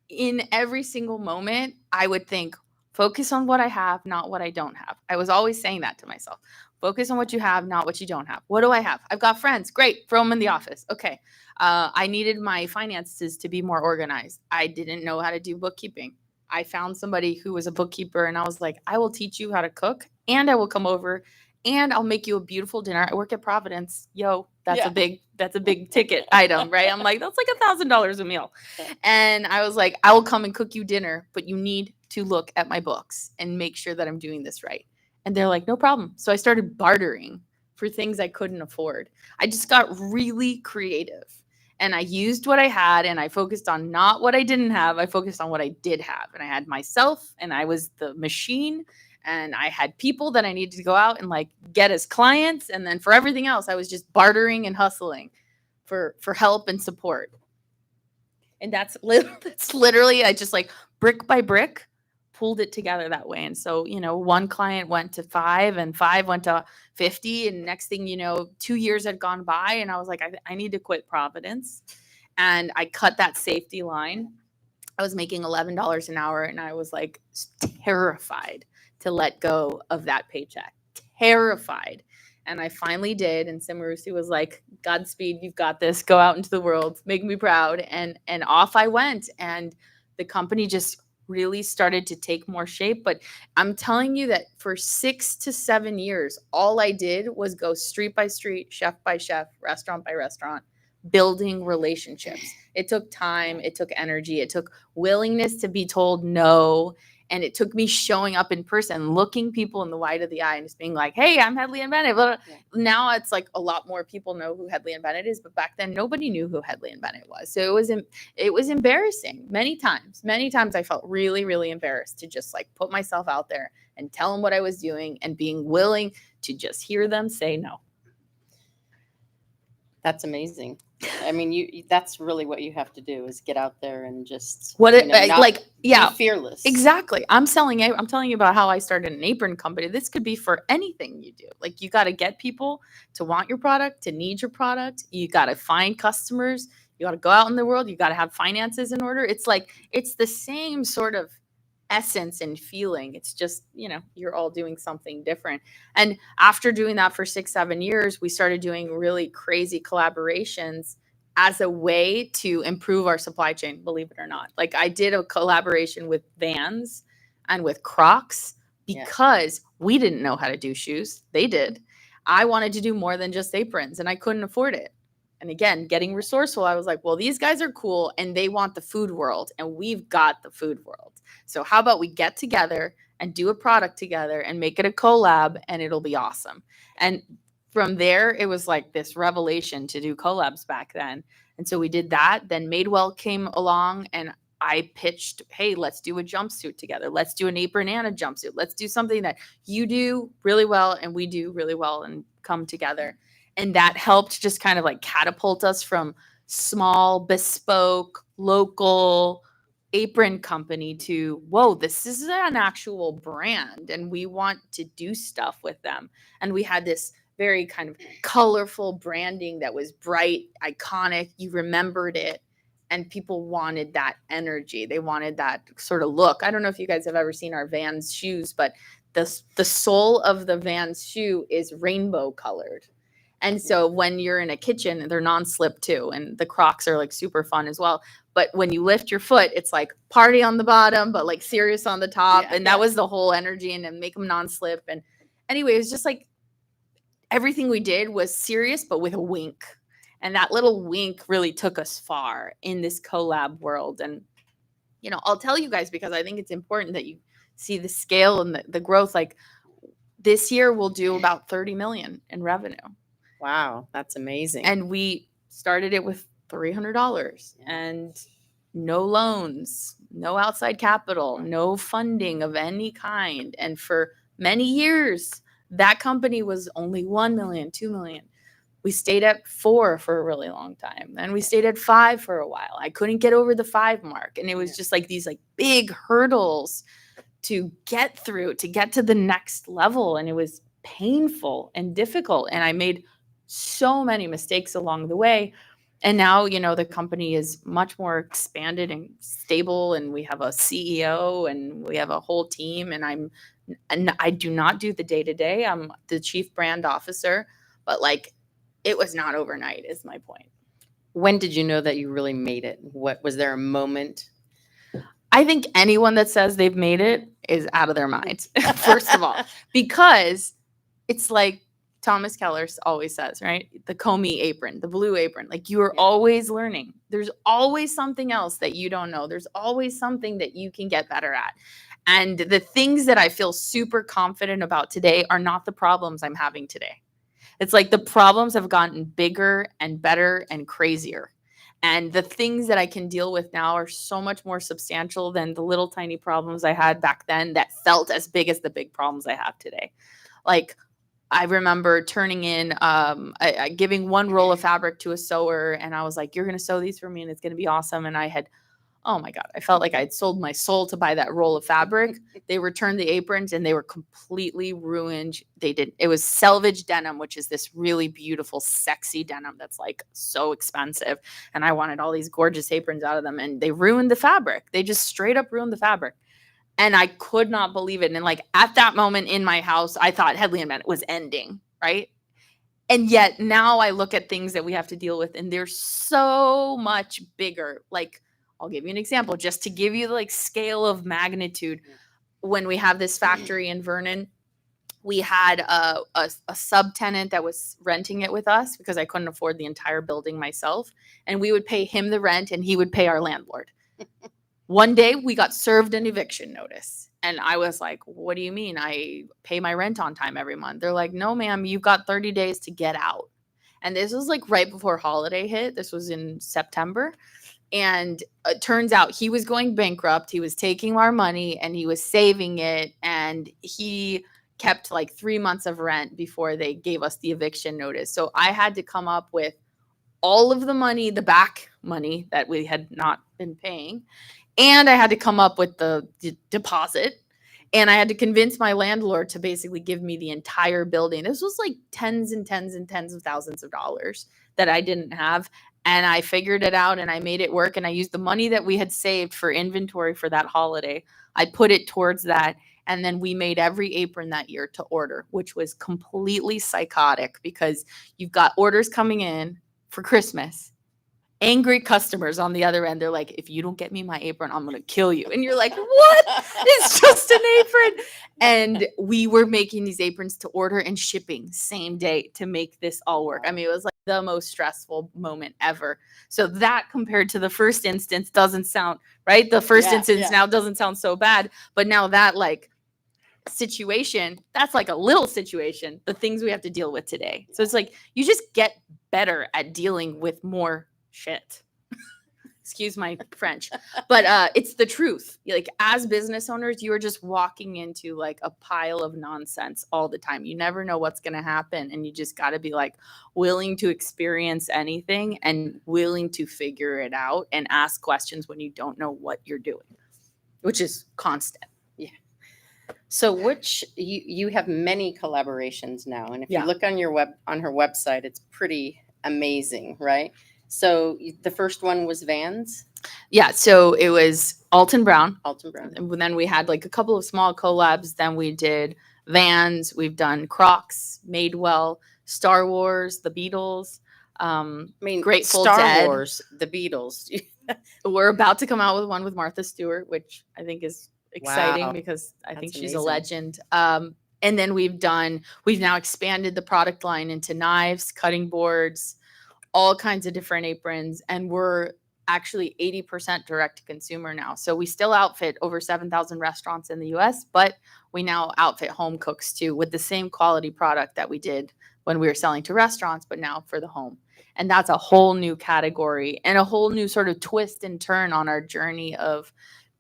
in every single moment, I would think, focus on what I have, not what I don't have. I was always saying that to myself. Focus on what you have, not what you don't have. What do I have? I've got friends. Great. Throw them in the office. Okay. I needed my finances to be more organized. I didn't know how to do bookkeeping. I found somebody who was a bookkeeper, and I was like, I will teach you how to cook, and I will come over, and I'll make you a beautiful dinner. I work at Providence. Yo, That's a big ticket item, right? I'm like, that's like $1,000 a meal. Yeah. And I was like, I will come and cook you dinner, but you need to look at my books and make sure that I'm doing this right. And they're like, no problem. So I started bartering for things I couldn't afford. I just got really creative. And I used what I had, and I focused on not what I didn't have. I focused on what I did have. And I had myself, and I was the machine, and I had people that I needed to go out and like get as clients. And then for everything else, I was just bartering and hustling for help and support. And that's literally, I just like brick by brick pulled it together that way. And so, one client went to 5 and 5 went to 50. And next thing you know, 2 years had gone by, and I was like, I need to quit Providence. And I cut that safety line. I was making $11 an hour, and I was like terrified to let go of that paycheck. Terrified. And I finally did. And Simarusi was like, Godspeed, you've got this. Go out into the world. Make me proud. And off I went. And the company just really started to take more shape. But I'm telling you that for 6 to 7 years, all I did was go street by street, chef by chef, restaurant by restaurant, building relationships. It took time. It took energy. It took willingness to be told no. And it took me showing up in person, looking people in the white of the eye and just being like, hey, I'm Hedley and Bennett. Yeah. Now it's like a lot more people know who Hedley and Bennett is. But back then, nobody knew who Hedley and Bennett was. So it was embarrassing many times. Many times I felt really, really embarrassed to just like put myself out there and tell them what I was doing and being willing to just hear them say no. That's amazing. I mean, that's really what you have to do is get out there and just be fearless. Exactly. I'm telling you about how I started an apron company. This could be for anything you do. Like, you got to get people to want your product, to need your product. You got to find customers. You got to go out in the world. You got to have finances in order. It's like, it's the same sort of essence and feeling. It's just, you're all doing something different. And after doing that for 6-7 years, we started doing really crazy collaborations as a way to improve our supply chain, believe it or not. Like, I did a collaboration with Vans and with Crocs because we didn't know how to do shoes. They did. I wanted to do more than just aprons, and I couldn't afford it. And again, getting resourceful, I was like, well, these guys are cool and they want the food world, and we've got the food world. So how about we get together and do a product together and make it a collab, and it'll be awesome. And from there, it was like this revelation to do collabs back then. And so we did that. Then Madewell came along, and I pitched, hey, let's do a jumpsuit together. Let's do an apron and a jumpsuit. Let's do something that you do really well and we do really well and come together. And that helped just kind of like catapult us from small, bespoke, local apron company to, whoa, this is an actual brand, and we want to do stuff with them. And we had this very kind of colorful branding that was bright, iconic. You remembered it, and people wanted that energy. They wanted that sort of look. I don't know if you guys have ever seen our Vans shoes, but the sole of the Vans shoe is rainbow colored. And so when you're in a kitchen, they're non-slip too. And the Crocs are like super fun as well. But when you lift your foot, it's like party on the bottom, but like serious on the top. And that was the whole energy, and then make them non-slip. And anyway, it was just like everything we did was serious, but with a wink. And that little wink really took us far in this collab world. And, I'll tell you guys, because I think it's important that you see the scale and the growth. Like, this year we'll do about 30 million in revenue. Wow, that's amazing. And we started it with $300 and no loans, no outside capital, no funding of any kind. And for many years, that company was only 1 million, 2 million. We stayed at 4 for a really long time. Then we stayed at 5 for a while. I couldn't get over the 5 mark. And it was just like these like big hurdles to get through, to get to the next level. And it was painful and difficult. And I made so many mistakes along the way. And now, the company is much more expanded and stable, and we have a CEO and we have a whole team, and I do not do the day-to-day. I'm the chief brand officer, but like, it was not overnight is my point. When did you know that you really made it? What was there a moment? I think anyone that says they've made it is out of their minds, first of all, because it's like, Thomas Keller always says, right? The Comey apron, the blue apron. Like you are Yeah. always learning. There's always something else that you don't know. There's always something that you can get better at. And the things that I feel super confident about today are not the problems I'm having today. It's like the problems have gotten bigger and better and crazier. And the things that I can deal with now are so much more substantial than the little tiny problems I had back then that felt as big as the big problems I have today. Like I remember turning in, giving one roll of fabric to a sewer, and I was like, "You're going to sew these for me, and it's going to be awesome." And I had, oh my God, I felt like I'd sold my soul to buy that roll of fabric. They returned the aprons, and they were completely ruined. It was selvage denim, which is this really beautiful, sexy denim that's like so expensive. And I wanted all these gorgeous aprons out of them, and they ruined the fabric. They just straight up ruined the fabric. And I could not believe it. And like at that moment in my house, I thought Hedley and Bennett was ending, right? And yet now I look at things that we have to deal with, and they're so much bigger. Like I'll give you an example just to give you the like scale of magnitude. When we have this factory in Vernon, we had a subtenant that was renting it with us because I couldn't afford the entire building myself. And we would pay him the rent and he would pay our landlord. One day we got served an eviction notice. And I was like, what do you mean? I pay my rent on time every month. They're like, no, ma'am, you've got 30 days to get out. And this was like right before holiday hit. This was in September. And it turns out he was going bankrupt. He was taking our money and he was saving it. And he kept like 3 months of rent before they gave us the eviction notice. So I had to come up with all of the money, the back money that we had not been paying. And I had to come up with the deposit. And I had to convince my landlord to basically give me the entire building. This was like tens and tens and tens of thousands of dollars that I didn't have. And I figured it out and I made it work. And I used the money that we had saved for inventory for that holiday. I put it towards that. And then we made every apron that year to order, which was completely psychotic because you've got orders coming in for Christmas. Angry customers on the other end. They're like, if you don't get me my apron, I'm going to kill you. And you're like, what? It's just an apron. And we were making these aprons to order and shipping same day to make this all work. I mean, it was like the most stressful moment ever. So that compared to the first instance doesn't sound right. The first instance now doesn't sound so bad. But now that like situation, that's like a little situation, the things we have to deal with today. So it's like, you just get better at dealing with more shit. Excuse my French, but it's the truth. Like as business owners, you are just walking into like a pile of nonsense all the time. You never know what's going to happen. And you just got to be like willing to experience anything and willing to figure it out and ask questions when you don't know what you're doing, which is constant. Yeah. So you have many collaborations now. And if you look on on her website, it's pretty amazing, right? So the first one was Vans? Yeah, so it was Alton Brown. Alton Brown. And then we had like a couple of small collabs. Then we did Vans. We've done Crocs, Madewell, Star Wars, the Beatles. Grateful Star Dead. Wars, the Beatles. We're about to come out with one with Martha Stewart, which I think is exciting Wow. because I think she's amazing. a legend. And then we've now expanded the product line into knives, cutting boards, all kinds of different aprons, and we're actually 80% direct to consumer now. So we still outfit over 7,000 restaurants in the US, but we now outfit home cooks too with the same quality product that we did when we were selling to restaurants, but now for the home. And that's a whole new category and a whole new sort of twist and turn on our journey of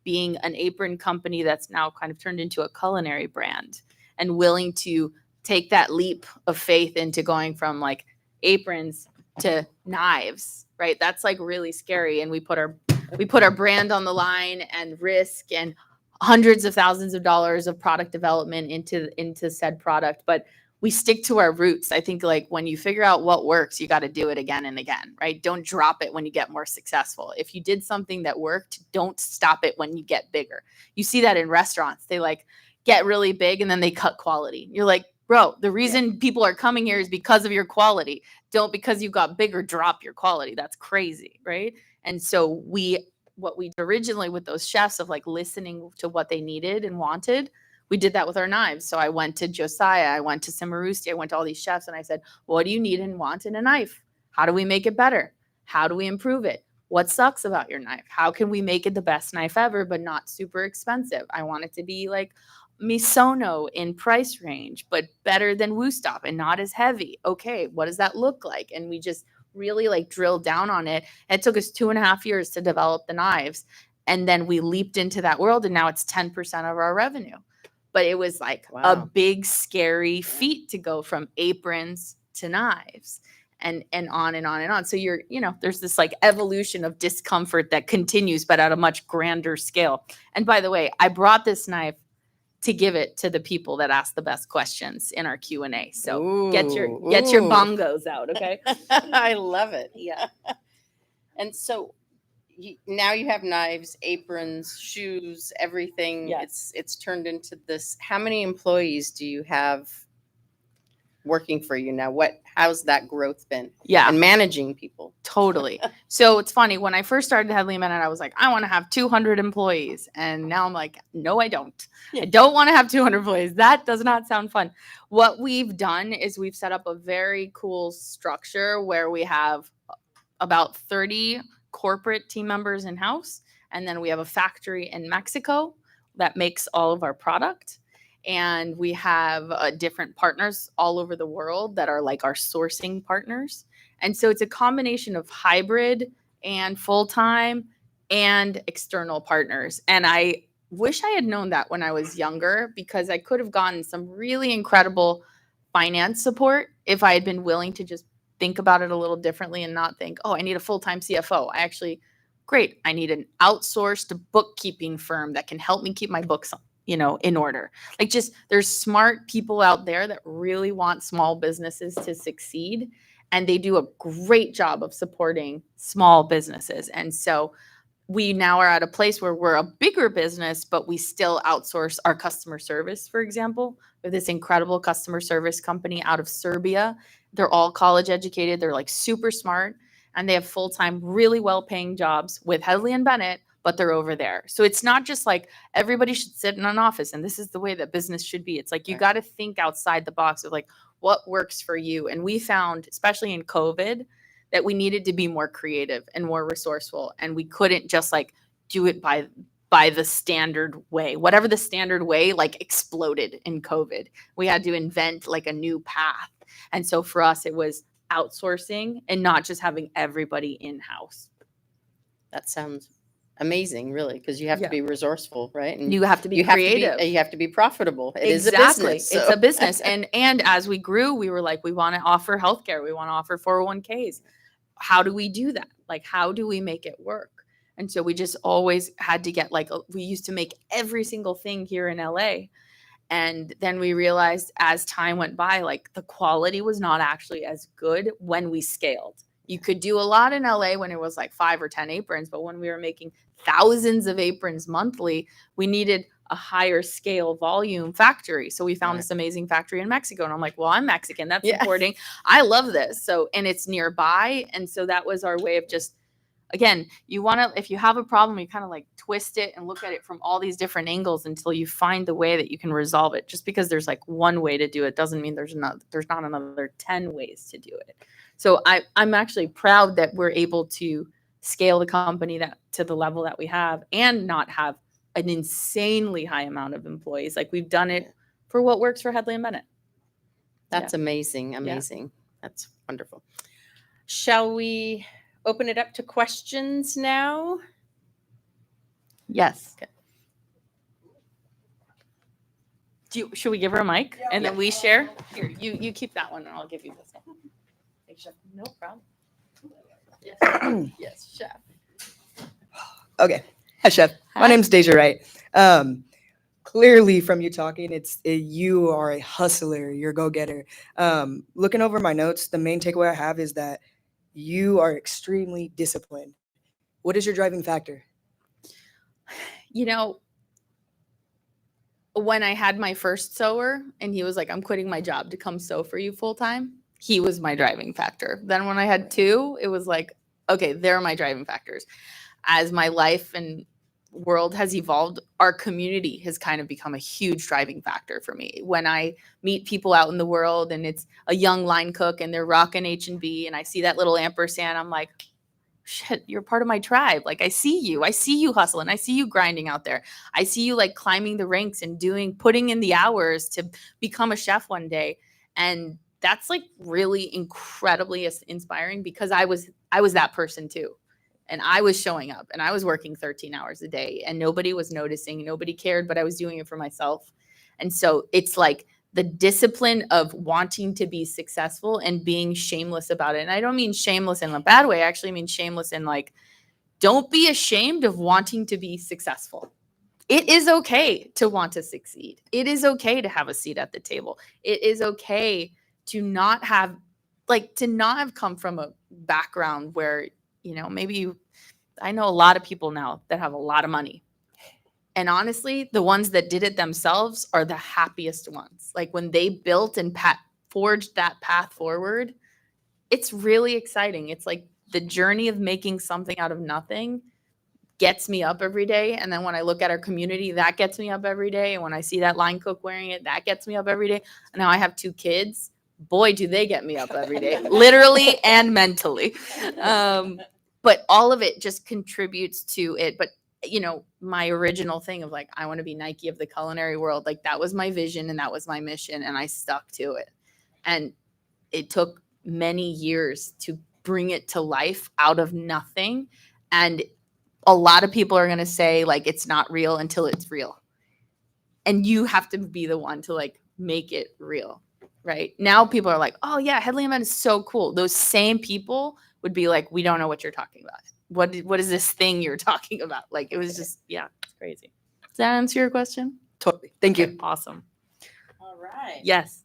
being an apron company that's now kind of turned into a culinary brand and willing to take that leap of faith into going from like aprons to knives, right? That's like really scary. And we put our brand on the line and risk and hundreds of thousands of dollars of product development into said product. But we stick to our roots. I think like when you figure out what works, you got to do it again and again, right? Don't drop it when you get more successful. If you did something that worked, don't stop it when you get bigger. You see that in restaurants. They like get really big and then they cut quality. You're like, bro, the reason people are coming here is because of your quality. Don't because you got bigger, drop your quality. That's crazy, right? And so what we originally with those chefs of like listening to what they needed and wanted, we did that with our knives. So I went to Josiah, I went to Cimarusti, I went to all these chefs, and I said, what do you need and want in a knife? How do we make it better? How do we improve it? What sucks about your knife? How can we make it the best knife ever, but not super expensive? I want it to be like Misono in price range, but better than Woostop and not as heavy. Okay, what does that look like? And we just really like drilled down on it. And it took us 2.5 years to develop the knives. And then we leaped into that world, and now it's 10% of our revenue. But it was like a big, scary feat to go from aprons to knives and on and on and on. So there's this like evolution of discomfort that continues, but at a much grander scale. And by the way, I brought this knife to give it to the people that ask the best questions in our Q&A. So get your bongos out, okay? I love it. Yeah. And so now you have knives, aprons, shoes, everything. Yes. It's turned into this. How many employees do you have working for you now? How's that growth been? Yeah. And managing people. Totally. So it's funny. When I first started Hedley Bennett, I was like, I want to have 200 employees. And now I'm like, no, I don't. I don't want to have 200 employees. That does not sound fun. What we've done is we've set up a very cool structure where we have about 30 corporate team members in-house. And then we have a factory in Mexico that makes all of our product. And we have different partners all over the world that are like our sourcing partners. And so it's a combination of hybrid and full-time and external partners. And I wish I had known that when I was younger, because I could have gotten some really incredible finance support if I had been willing to just think about it a little differently and not think, oh, I need a full-time CFO. Great. I need an outsourced bookkeeping firm that can help me keep my books in order. Like, just there's smart people out there that really want small businesses to succeed, and they do a great job of supporting small businesses. And so we now are at a place where we're a bigger business, but we still outsource our customer service. For example, we have this incredible customer service company out of Serbia. They're all college educated. They're like super smart, and they have full-time, really well-paying jobs with Hedley and Bennett, but they're over there. So it's not just like everybody should sit in an office and this is the way that business should be. It's like you got to think outside the box of like what works for you. And we found, especially in COVID, that we needed to be more creative and more resourceful. And we couldn't just like do it by the standard way. Whatever the standard way like exploded in COVID. We had to invent like a new path. And so for us, it was outsourcing and not just having everybody in-house. That sounds amazing, really, because you have to be resourceful, right? And you have to be creative. You have to be profitable. It is exactly. a business. So. It's a business. And as we grew, we were like, we want to offer healthcare. We want to offer 401ks. How do we do that? Like, how do we make it work? And so we just always had to get we used to make every single thing here in LA. And then we realized as time went by, like the quality was not actually as good when we scaled. You could do a lot in LA when it was like 5 or 10 aprons, but when we were making thousands of aprons monthly, we needed a higher scale volume factory. So we found this amazing factory in Mexico. And I'm like, well, I'm Mexican. That's supporting. I love this. So, and it's nearby. And so that was our way of just, again, if you have a problem, you kind of like twist it and look at it from all these different angles until you find the way that you can resolve it. Just because there's like one way to do it doesn't mean there's not another 10 ways to do it. So I'm actually proud that we're able to scale the company to the level that we have and not have an insanely high amount of employees. Like we've done it for what works for Hedley and Bennett. That's amazing. Amazing. Yeah. That's wonderful. Shall we open it up to questions now? Yes. Okay. Should we give her a mic and then we share? Here, you keep that one and I'll give you this one. No problem. Yes, yes, chef. Okay. Hi, chef. Hi. My name's Deja Wright. Clearly from you talking, you are a hustler. You're a go-getter. Looking over my notes, the main takeaway I have is that you are extremely disciplined. What is your driving factor? When I had my first sewer and he was like, I'm quitting my job to come sew for you full time, he was my driving factor. Then when I had 2, it was like, okay, they're my driving factors. As my life and world has evolved, our community has kind of become a huge driving factor for me. When I meet people out in the world and it's a young line cook and they're rocking H&B and I see that little ampersand, I'm like, shit, you're part of my tribe. Like I see you hustling. I see you grinding out there. I see you like climbing the ranks and putting in the hours to become a chef one day. And that's like really incredibly inspiring because I was that person too. And I was showing up and I was working 13 hours a day and nobody was noticing, nobody cared, but I was doing it for myself. And so it's like the discipline of wanting to be successful and being shameless about it. And I don't mean shameless in a bad way. I actually mean shameless in like, don't be ashamed of wanting to be successful. It is okay to want to succeed. It is okay to have a seat at the table. It is okay to not have come from a background where, maybe I know a lot of people now that have a lot of money. And honestly, the ones that did it themselves are the happiest ones. Like when they built and forged that path forward, it's really exciting. It's like the journey of making something out of nothing gets me up every day. And then when I look at our community, that gets me up every day. And when I see that line cook wearing it, that gets me up every day. And now I have 2 kids. Boy, do they get me up every day, literally and mentally. But all of it just contributes to it. But, my original thing of like, I want to be Nike of the culinary world. Like that was my vision and that was my mission. And I stuck to it. And it took many years to bring it to life out of nothing. And a lot of people are going to say like, it's not real until it's real. And you have to be the one to like make it real. Right now, people are like, oh yeah, Hedley Bennett is so cool. Those same people would be like, we don't know what you're talking about. What is this thing you're talking about? Like, it was just, yeah, it's crazy. Does that answer your question? Totally. Thank you. Awesome. All right. Yes.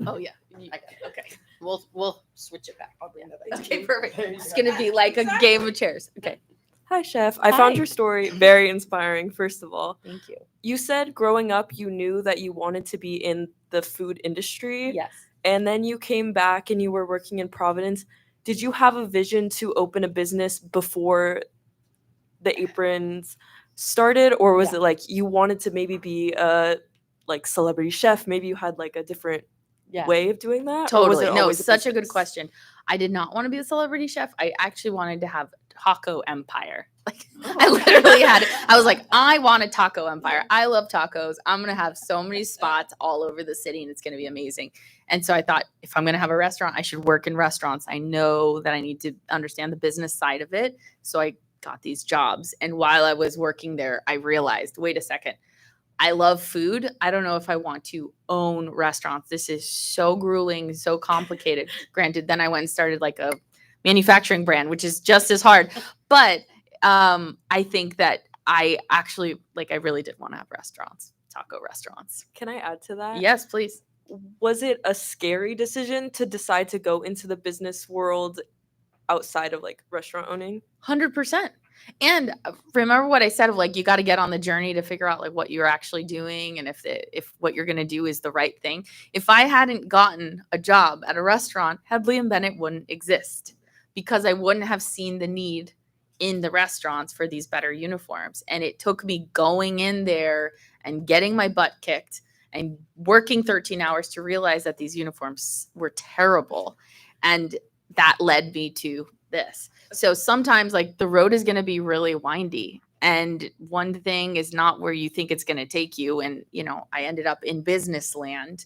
Oh yeah. Okay. We'll switch it back. I'll bring that back. Okay, perfect. It's gonna be like a game of chairs. Okay. Hi, Chef. I Hi. found your story very inspiring, first of all. Thank you. You said growing up, you knew that you wanted to be in the food industry. Yes. And then you came back and you were working in Providence. Did you have a vision to open a business before the aprons started? Or was it like you wanted to maybe be a like celebrity chef? Maybe you had like a different way of doing that? Or was Totally. it No, always a such a good business? question. I did not want to be a celebrity chef. I actually wanted to have taco empire. Like I literally I was like, I want a taco empire. I love tacos. I'm going to have so many spots all over the city and it's going to be amazing. And so I thought if I'm going to have a restaurant, I should work in restaurants. I know that I need to understand the business side of it. So I got these jobs. And while I was working there, I realized, wait a second, I love food. I don't know if I want to own restaurants. This is so grueling, so complicated. Granted, then I went and started like a manufacturing brand, which is just as hard. But I think that I really did want to have restaurants, taco restaurants. Can I add to that? Yes, please. Was it a scary decision to decide to go into the business world outside of like restaurant owning? 100%. And remember what I said of like, you got to get on the journey to figure out like what you're actually doing. And if what you're going to do is the right thing. If I hadn't gotten a job at a restaurant, Hedley and Bennett wouldn't exist because I wouldn't have seen the need in the restaurants for these better uniforms. And it took me going in there and getting my butt kicked and working 13 hours to realize that these uniforms were terrible. And that led me to this. So sometimes like the road is going to be really windy and one thing is not where you think it's going to take you. And, I ended up in business land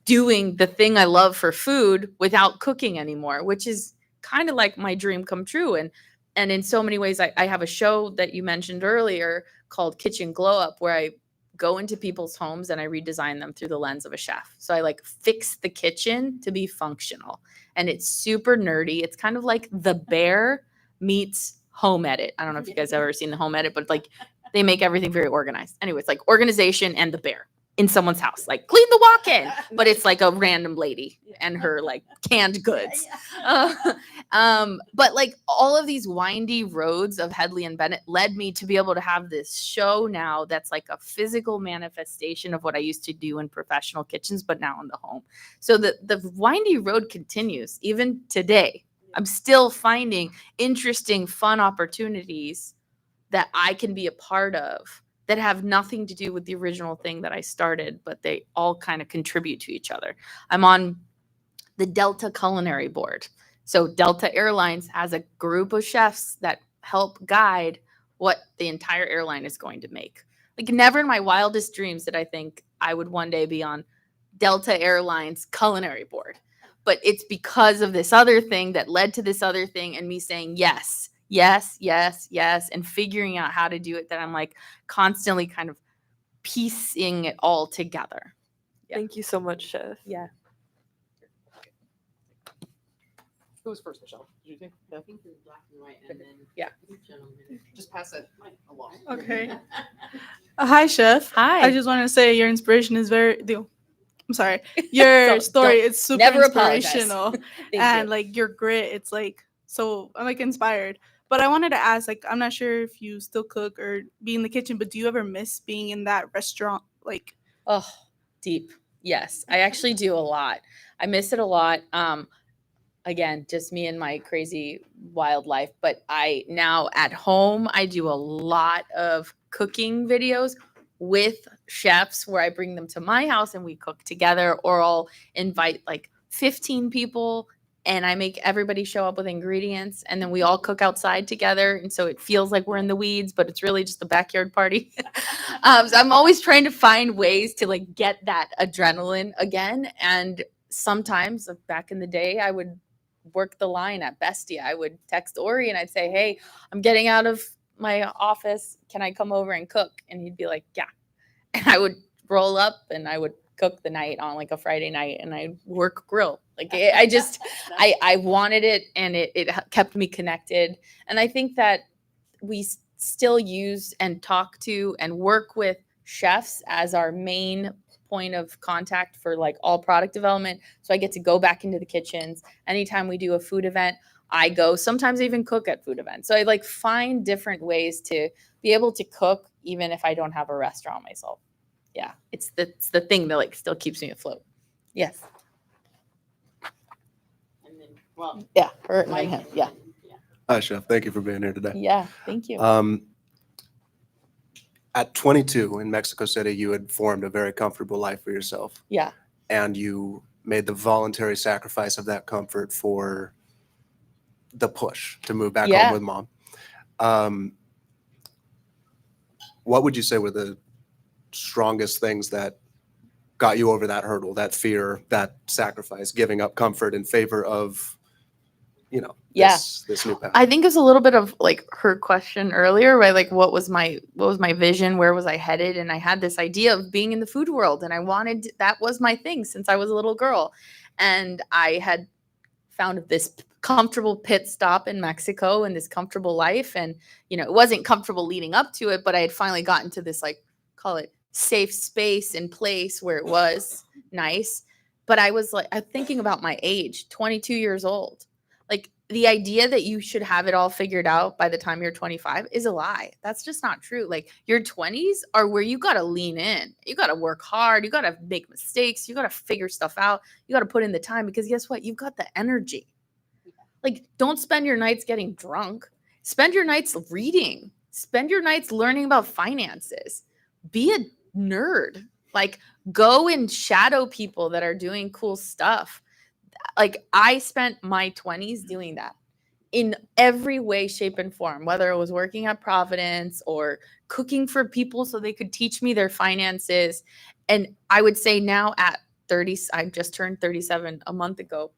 doing the thing I love for food without cooking anymore, which is kind of like my dream come true. And in so many ways, I have a show that you mentioned earlier called Kitchen Glow Up, where I go into people's homes and I redesign them through the lens of a chef. So I like fix the kitchen to be functional. And it's super nerdy. It's kind of like The Bear meets Home Edit. I don't know if you guys have ever seen the Home Edit, but like they make everything very organized. Anyway, it's like organization and The Bear in someone's house, like clean the walk-in, but it's like a random lady and her like canned goods. But like all of these windy roads of Hedley and Bennett led me to be able to have this show now that's like a physical manifestation of what I used to do in professional kitchens, but now in the home. So the windy road continues even today. I'm still finding interesting, fun opportunities that I can be a part of that have nothing to do with the original thing that I started, but they all kind of contribute to each other. I'm on the Delta Culinary Board. So Delta Airlines has a group of chefs that help guide what the entire airline is going to make. Like, never in my wildest dreams did I think I would one day be on Delta Airlines Culinary Board. But it's because of this other thing that led to this other thing, and me saying yes, yes, yes, yes, and figuring out how to do it, that I'm like constantly kind of piecing it all together. Yeah. Thank you so much, Chef. Yeah. Who was first, Michelle? Did you think? No. I think it was black and white, and then Yeah. Just pass it along. Okay. Hi, Chef. Hi. I just want to say your inspiration is I'm sorry. Your story, it's super never apologize. inspirational. Thank And you. like your grit, it's like, so I'm like inspired. But I wanted to ask, like, I'm not sure if you still cook or be in the kitchen, but do you ever miss being in that restaurant? Like, Oh, deep. Yes, I actually do a lot. I miss it a lot. Again, just me and my crazy wild life. But I now at home, I do a lot of cooking videos with chefs where I bring them to my house and we cook together, or I'll invite like 15 people and I make everybody show up with ingredients, and then we all cook outside together. And so it feels like we're in the weeds, but it's really just a backyard party. So I'm always trying to find ways to like get that adrenaline again. And sometimes, like back in the day, I would work the line at Bestia. I would text Ori and I'd say, hey, I'm getting out of my office. Can I come over and cook? And he'd be like, yeah. And I would roll up and I would cook the night on like a Friday night, and I'd work grill. Like I wanted it, and it kept me connected. And I think that we still use and talk to and work with chefs as our main point of contact for like all product development. So I get to go back into the kitchens. Anytime we do a food event, I go, sometimes I even cook at food events. So I like find different ways to be able to cook, even if I don't have a restaurant myself. Yeah. It's the thing that like still keeps me afloat. Yes. And then, well, Yeah. Her and him. Yeah. Hi, Chef. Thank you for being here today. Yeah. Thank you. At 22 in Mexico City, you had formed a very comfortable life for yourself, Yeah. and you made the voluntary sacrifice of that comfort for the push to move back Yeah. home with mom. What would you say were the strongest things that got you over that hurdle, that fear, that sacrifice, giving up comfort in favor of, Yeah. this new path? I think it's a little bit of like her question earlier, right? Like what was my vision? Where was I headed? And I had this idea of being in the food world, and that was my thing since I was a little girl. And I had found this comfortable pit stop in Mexico and this comfortable life. And, it wasn't comfortable leading up to it, but I had finally gotten to this, like, call it safe space and place where it was nice. But I was like, I'm thinking about my age, 22 years old. Like, the idea that you should have it all figured out by the time you're 25 is a lie. That's just not true. Like, your 20s are where you got to lean in. You got to work hard. You got to make mistakes. You got to figure stuff out. You got to put in the time, because guess what? You've got the energy. Like, don't spend your nights getting drunk. Spend your nights reading. Spend your nights learning about finances. Be a nerd. Like, go and shadow people that are doing cool stuff. Like, I spent my 20s doing that in every way, shape, and form, whether it was working at Providence or cooking for people so they could teach me their finances. And I would say now at 30, I just turned 37 a month ago,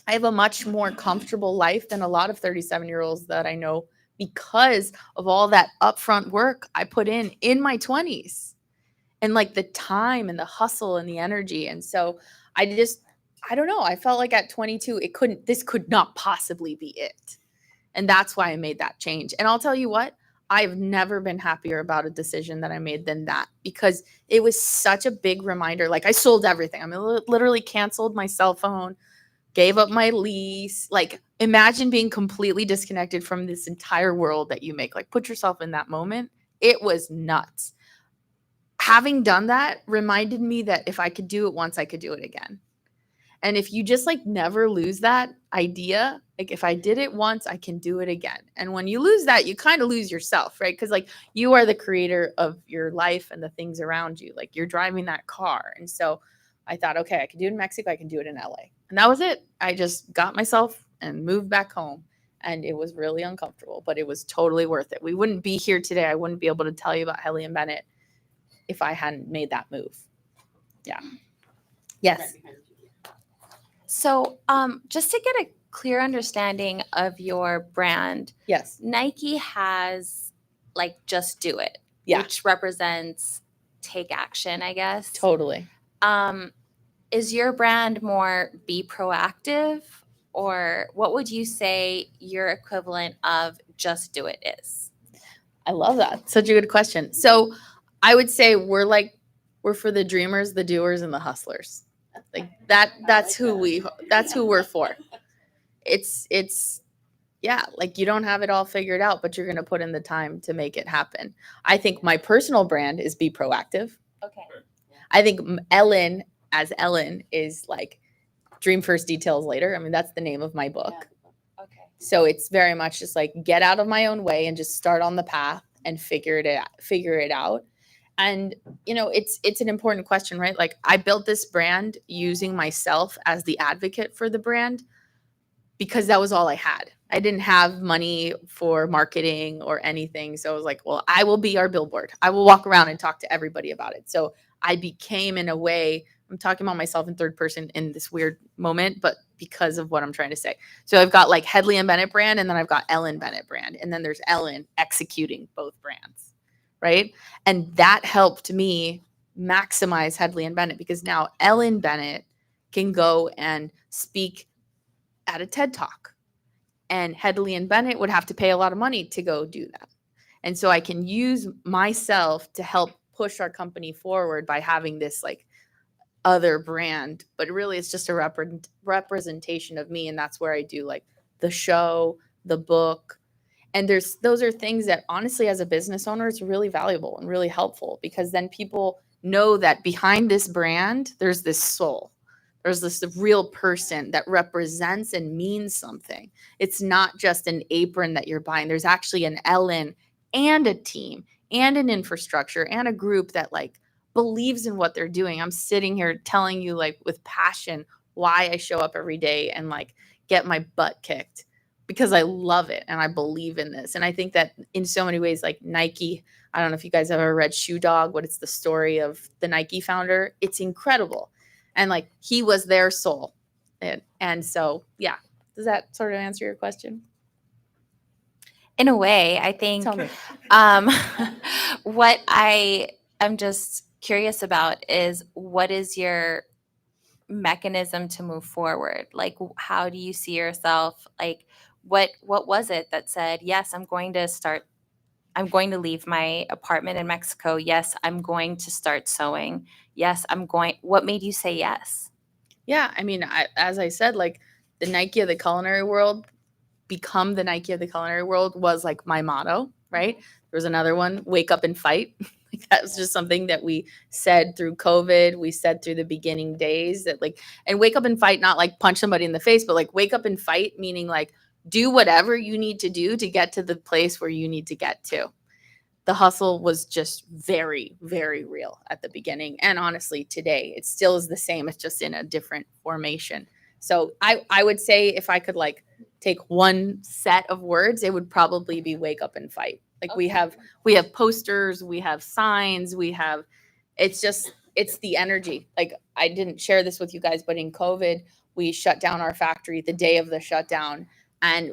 I have a much more comfortable life than a lot of 37-year-olds that I know, because of all that upfront work I put in my 20s, and like the time and the hustle and the energy. And so I don't know. I felt like at 22, this could not possibly be it. And that's why I made that change. And I'll tell you what, I've never been happier about a decision that I made than that, because it was such a big reminder. Like, I sold everything. I mean, literally canceled my cell phone, gave up my lease. Like, imagine being completely disconnected from this entire world that you make. Like, put yourself in that moment. It was nuts. Having done that reminded me that if I could do it once, I could do it again. And if you just like never lose that idea, Like if I did it once, I can do it again. And when you lose that, you kind of lose yourself, right? Because like you are the creator of your life and the things around you. Like you're driving that car. And so I thought, okay, I can do it in Mexico. I can do it in LA. And that was it. I just got myself and moved back home. And it was really uncomfortable, but it was totally worth it. We wouldn't be here today. I wouldn't be able to tell you about Hedley and Bennett if I hadn't made that move. Yeah. Yes. So, just to get a clear understanding of your brand, Yes. Nike has like just do it, Yeah. which represents take action, I guess. Totally. Is your brand more be proactive, or what would you say your equivalent of just do it is? I love that. Such a good question. So I would say we're for the dreamers, the doers, and the hustlers. Like that's who we're for. It's yeah, like you don't have it all figured out, but you're going to put in the time to make it happen. I think my personal brand is be proactive. Okay. I think Ellen as Ellen is like dream first, details later. I mean, that's the name of my book. Yeah. Okay. So it's very much just like get out of my own way and just start on the path and figure it out. And it's an important question, right? Like I built this brand using myself as the advocate for the brand because that was all I had. I didn't have money for marketing or anything. So I was like, well, I will be our billboard. I will walk around and talk to everybody about it. So I became, in a way, I'm talking about myself in third person in this weird moment, but because of what I'm trying to say. So I've got like Hedley and Bennett brand, and then I've got Ellen Bennett brand. And then there's Ellen executing both brands, right? And that helped me maximize Hedley and Bennett because now Ellen Bennett can go and speak at a TED Talk. And Hedley and Bennett would have to pay a lot of money to go do that. And so I can use myself to help push our company forward by having this like other brand, but really it's just a representation of me. And that's where I do like the show, the book. And those are things that honestly, as a business owner, it's really valuable and really helpful because then people know that behind this brand, there's this soul. There's this real person that represents and means something. It's not just an apron that you're buying. There's actually an Ellen and a team and an infrastructure and a group that like believes in what they're doing. I'm sitting here telling you like with passion why I show up every day and like get my butt kicked because I love it and I believe in this. And I think that in so many ways, like Nike, I don't know if you guys have ever read Shoe Dog, but it's the story of the Nike founder. It's incredible. And like he was their soul. And so, yeah. Does that sort of answer your question? In a way, I think Tell me. what I am just curious about is what is your mechanism to move forward? Like, how do you see yourself? Like, what was it that said, yes, I'm going to leave my apartment in Mexico. Yes, I'm going to start sewing. Yes, what made you say yes? Yeah. I mean, as I said, like the Nike of the culinary world, become the Nike of the culinary world was like my motto, right? There was another one, wake up and fight. Like that was just something that we said through COVID. We said through the beginning days that like, and wake up and fight, not like punch somebody in the face, but like wake up and fight, meaning like do whatever you need to do to get to the place where you need to get to. The hustle was just very, very real at the beginning. And honestly, today it still is the same. It's just in a different formation. So I would say if I could like take one set of words, it would probably be wake up and fight. Like we have posters, we have signs, it's the energy. Like I didn't share this with you guys, but in COVID, we shut down our factory the day of the shutdown. And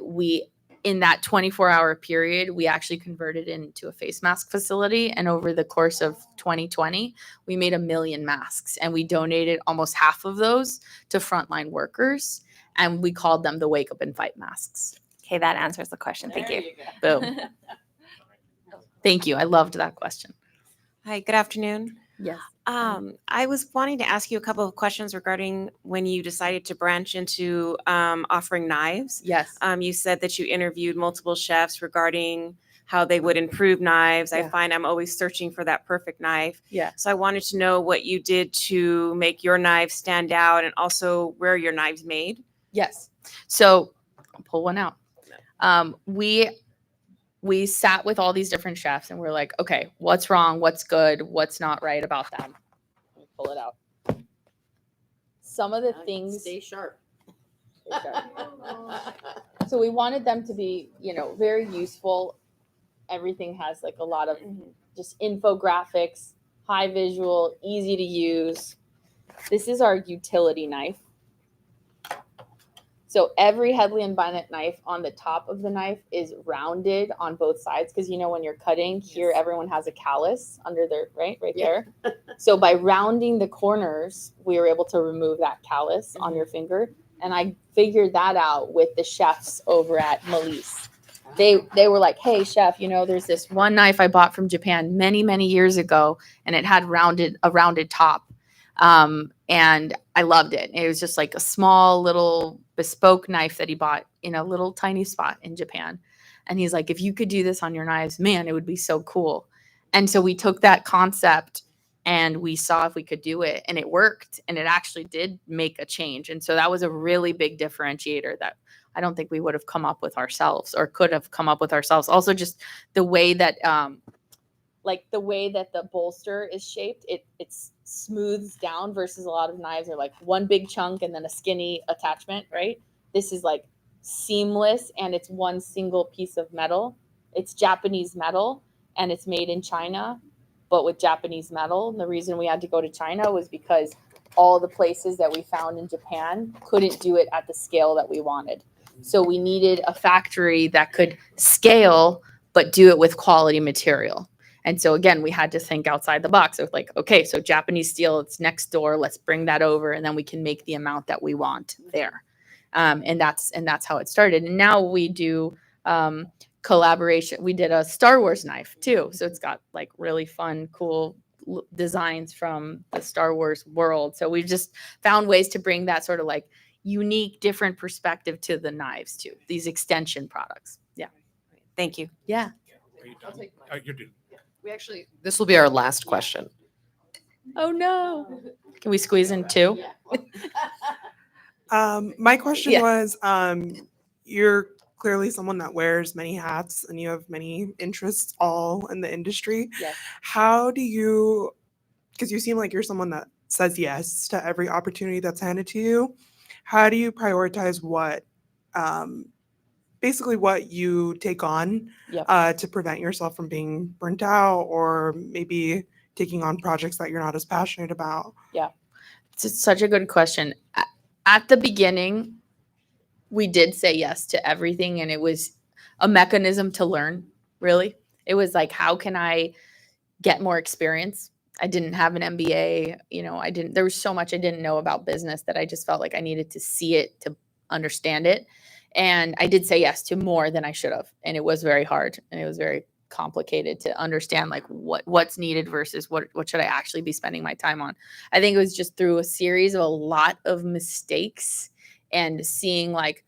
in that 24-hour period, we actually converted into a face mask facility. And over the course of 2020, we made 1 million masks and we donated almost half of those to frontline workers. And we called them the Wake Up and Fight masks. Okay, that answers the question. Thank you. Boom. Thank you. I loved that question. Hi, good afternoon. Yes. I was wanting to ask you a couple of questions regarding when you decided to branch into offering knives. Yes. You said that you interviewed multiple chefs regarding how they would improve knives. Yeah. I find I'm always searching for that perfect knife. Yeah. So I wanted to know what you did to make your knives stand out and also where your knives made. Yes. So pull one out. We sat with all these different chefs and we're like, okay, what's wrong? What's good? What's not right about them? Let me pull it out. Some of the things. Stay sharp. So we wanted them to be, very useful. Everything has like a lot of just infographics, high visual, easy to use. This is our utility knife. So every Hedley and Bennett knife, on the top of the knife is rounded on both sides, because when you're cutting here, everyone has a callus under their right there. So by rounding the corners, we were able to remove that callus on your finger. And I figured that out with the chefs over at Melise. They were like, hey chef, there's this one knife I bought from Japan many, many years ago, and it had a rounded top. And I loved it. It was just like a small little bespoke knife that he bought in a little tiny spot in Japan. And he's like, if you could do this on your knives, man, it would be so cool. And so we took that concept and we saw if we could do it, and it worked, and it actually did make a change. And so that was a really big differentiator that I don't think we would have come up with ourselves, or could have come up with ourselves. Also, just the way that, the way that the bolster is shaped, it smooths down, versus a lot of knives are like one big chunk and then a skinny attachment, right? This is like seamless, and it's one single piece of metal. It's Japanese metal, and it's made in China, but with Japanese metal. And the reason we had to go to China was because all the places that we found in Japan couldn't do it at the scale that we wanted. So we needed a factory that could scale, but do it with quality material. And so again, we had to think outside the box. It was like, okay, so Japanese steel, it's next door. Let's bring that over, and then we can make the amount that we want there. And that's how it started. And now we do collaboration. We did a Star Wars knife too, so it's got like really fun, cool designs from the Star Wars world. So we've just found ways to bring that sort of like unique, different perspective to the knives too. These extension products. Yeah. Thank you. Yeah. Are you done? You're done. This will be our last question. Oh no. Can we squeeze in two? My question Yeah. was, you're clearly someone that wears many hats and you have many interests all in the industry. Yes. How do you, because you seem like you're someone that says yes to every opportunity that's handed to you, how do you prioritize basically what you take on to prevent yourself from being burnt out, or maybe taking on projects that you're not as passionate about? Yeah. It's such a good question. At the beginning, we did say yes to everything, and it was a mechanism to learn, really. It was like, how can I get more experience? I didn't have an MBA, there was so much I didn't know about business that I just felt like I needed to see it to understand it. And I did say yes to more than I should have. And it was very hard, and it was very complicated to understand like what's needed versus what should I actually be spending my time on. I think it was just through a series of a lot of mistakes and seeing like,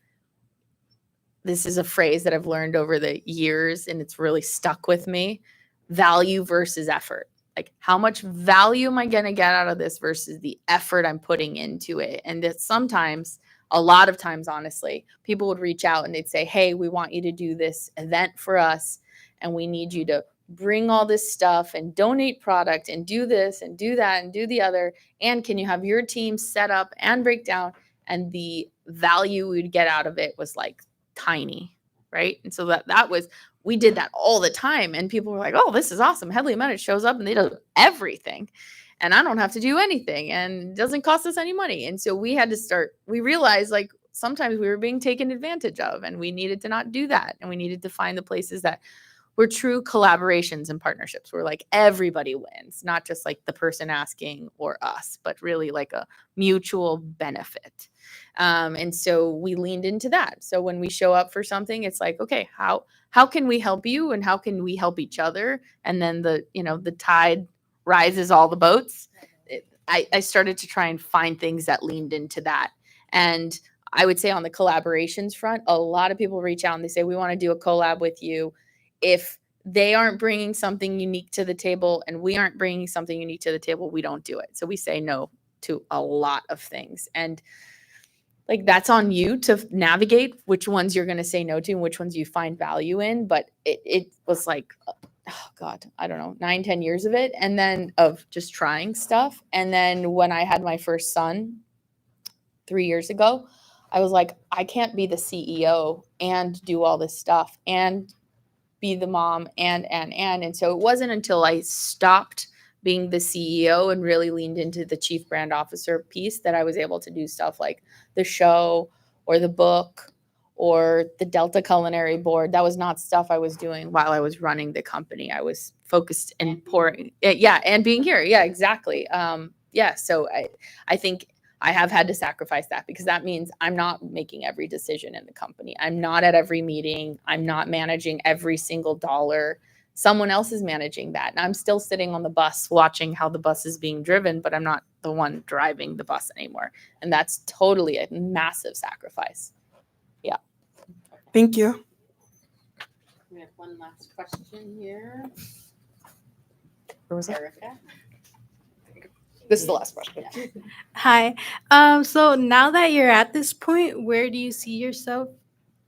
this is a phrase that I've learned over the years, and it's really stuck with me: value versus effort. Like, how much value am I going to get out of this versus the effort I'm putting into it? And that sometimes, a lot of times, honestly, people would reach out and they'd say, hey, we want you to do this event for us, and we need you to bring all this stuff and donate product and do this and do that and do the other. And can you have your team set up and break down? And the value we'd get out of it was like tiny, right? And so that was, we did that all the time. And people were like, oh, this is awesome. Hedley Bennett shows up and they do everything. And I don't have to do anything, and it doesn't cost us any money. And so we had to we realized like sometimes we were being taken advantage of, and we needed to not do that. And we needed to find the places that were true collaborations and partnerships where like everybody wins, not just like the person asking or us, but really like a mutual benefit. And so we leaned into that. So when we show up for something, it's like, okay, how can we help you, and how can we help each other? And then the tide rises all the boats. I started to try and find things that leaned into that. And I would say on the collaborations front, a lot of people reach out and they say, we want to do a collab with you. If they aren't bringing something unique to the table and we aren't bringing something unique to the table, we don't do it. So we say no to a lot of things. And like that's on you to navigate which ones you're going to say no to and which ones you find value in. But it was like, oh God, I don't know, 9-10 years of it. And then of just trying stuff. And then when I had my first son 3 years ago, I was like, I can't be the CEO and do all this stuff and be the mom and so it wasn't until I stopped being the CEO and really leaned into the chief brand officer piece that I was able to do stuff like the show or the book or the Delta Culinary Board. That was not stuff I was doing while I was running the company. I was focused and pouring, and being here. Yeah, exactly. So I think I have had to sacrifice that because that means I'm not making every decision in the company. I'm not at every meeting. I'm not managing every single dollar. Someone else is managing that. And I'm still sitting on the bus watching how the bus is being driven, but I'm not the one driving the bus anymore. And that's totally a massive sacrifice. Yeah. Thank you. We have one last question here. Where was it? Erica. This is the last question. Hi. So now that you're at this point, where do you see yourself?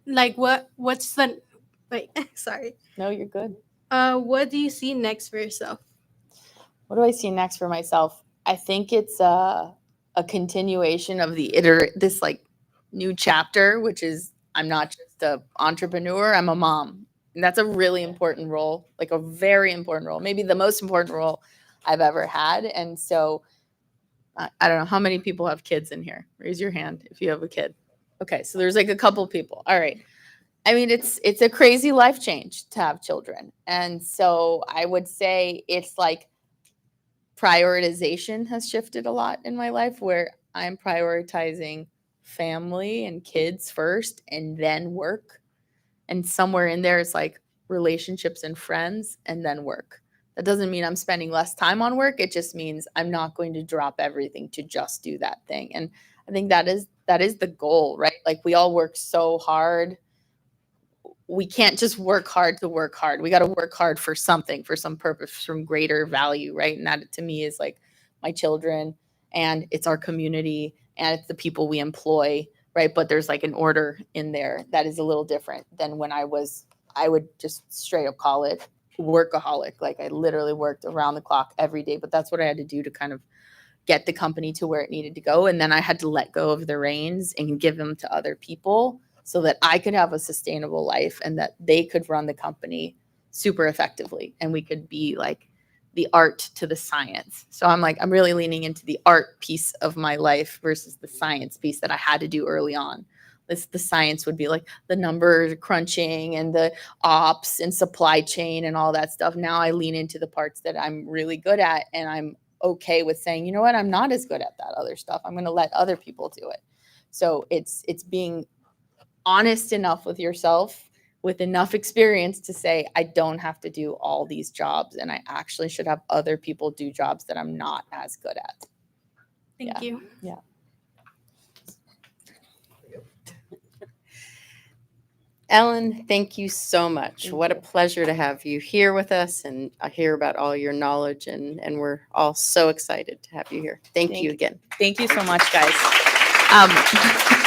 Like what's the sorry. No, you're good. What do you see next for yourself? What do I see next for myself? I think it's a continuation of this like new chapter, which is I'm not just an entrepreneur, I'm a mom. And that's a really important role, like a very important role, maybe the most important role I've ever had. And so I don't know how many people have kids in here. Raise your hand if you have a kid. Okay, so there's like a couple people. All right. I mean, it's a crazy life change to have children. And so I would say it's like prioritization has shifted a lot in my life where I'm prioritizing family and kids first and then work. And somewhere in there is like relationships and friends and then work. That doesn't mean I'm spending less time on work. It just means I'm not going to drop everything to just do that thing. And I think that is the goal, right? Like we all work so hard. We can't just work hard to work hard. We got to work hard for something, for some purpose, some greater value, right? And that to me is like my children and it's our community and it's the people we employ, right? But there's like an order in there that is a little different than when I would just straight up call it workaholic. Like I literally worked around the clock every day, but that's what I had to do to kind of get the company to where it needed to go. And then I had to let go of the reins and give them to other people so that I could have a sustainable life and that they could run the company super effectively. And we could be like the art to the science. So I'm really leaning into the art piece of my life versus the science piece that I had to do early on. The science would be like the number crunching and the ops and supply chain and all that stuff. Now I lean into the parts that I'm really good at and I'm okay with saying, you know what, I'm not as good at that other stuff. I'm going to let other people do it. So it's being honest enough with yourself with enough experience to say, I don't have to do all these jobs and I actually should have other people do jobs that I'm not as good at. Thank you. Yeah. Ellen, thank you so much. What a pleasure to have you here with us and hear about all your knowledge. And we're all so excited to have you here. Thank you again. Thank you so much, guys.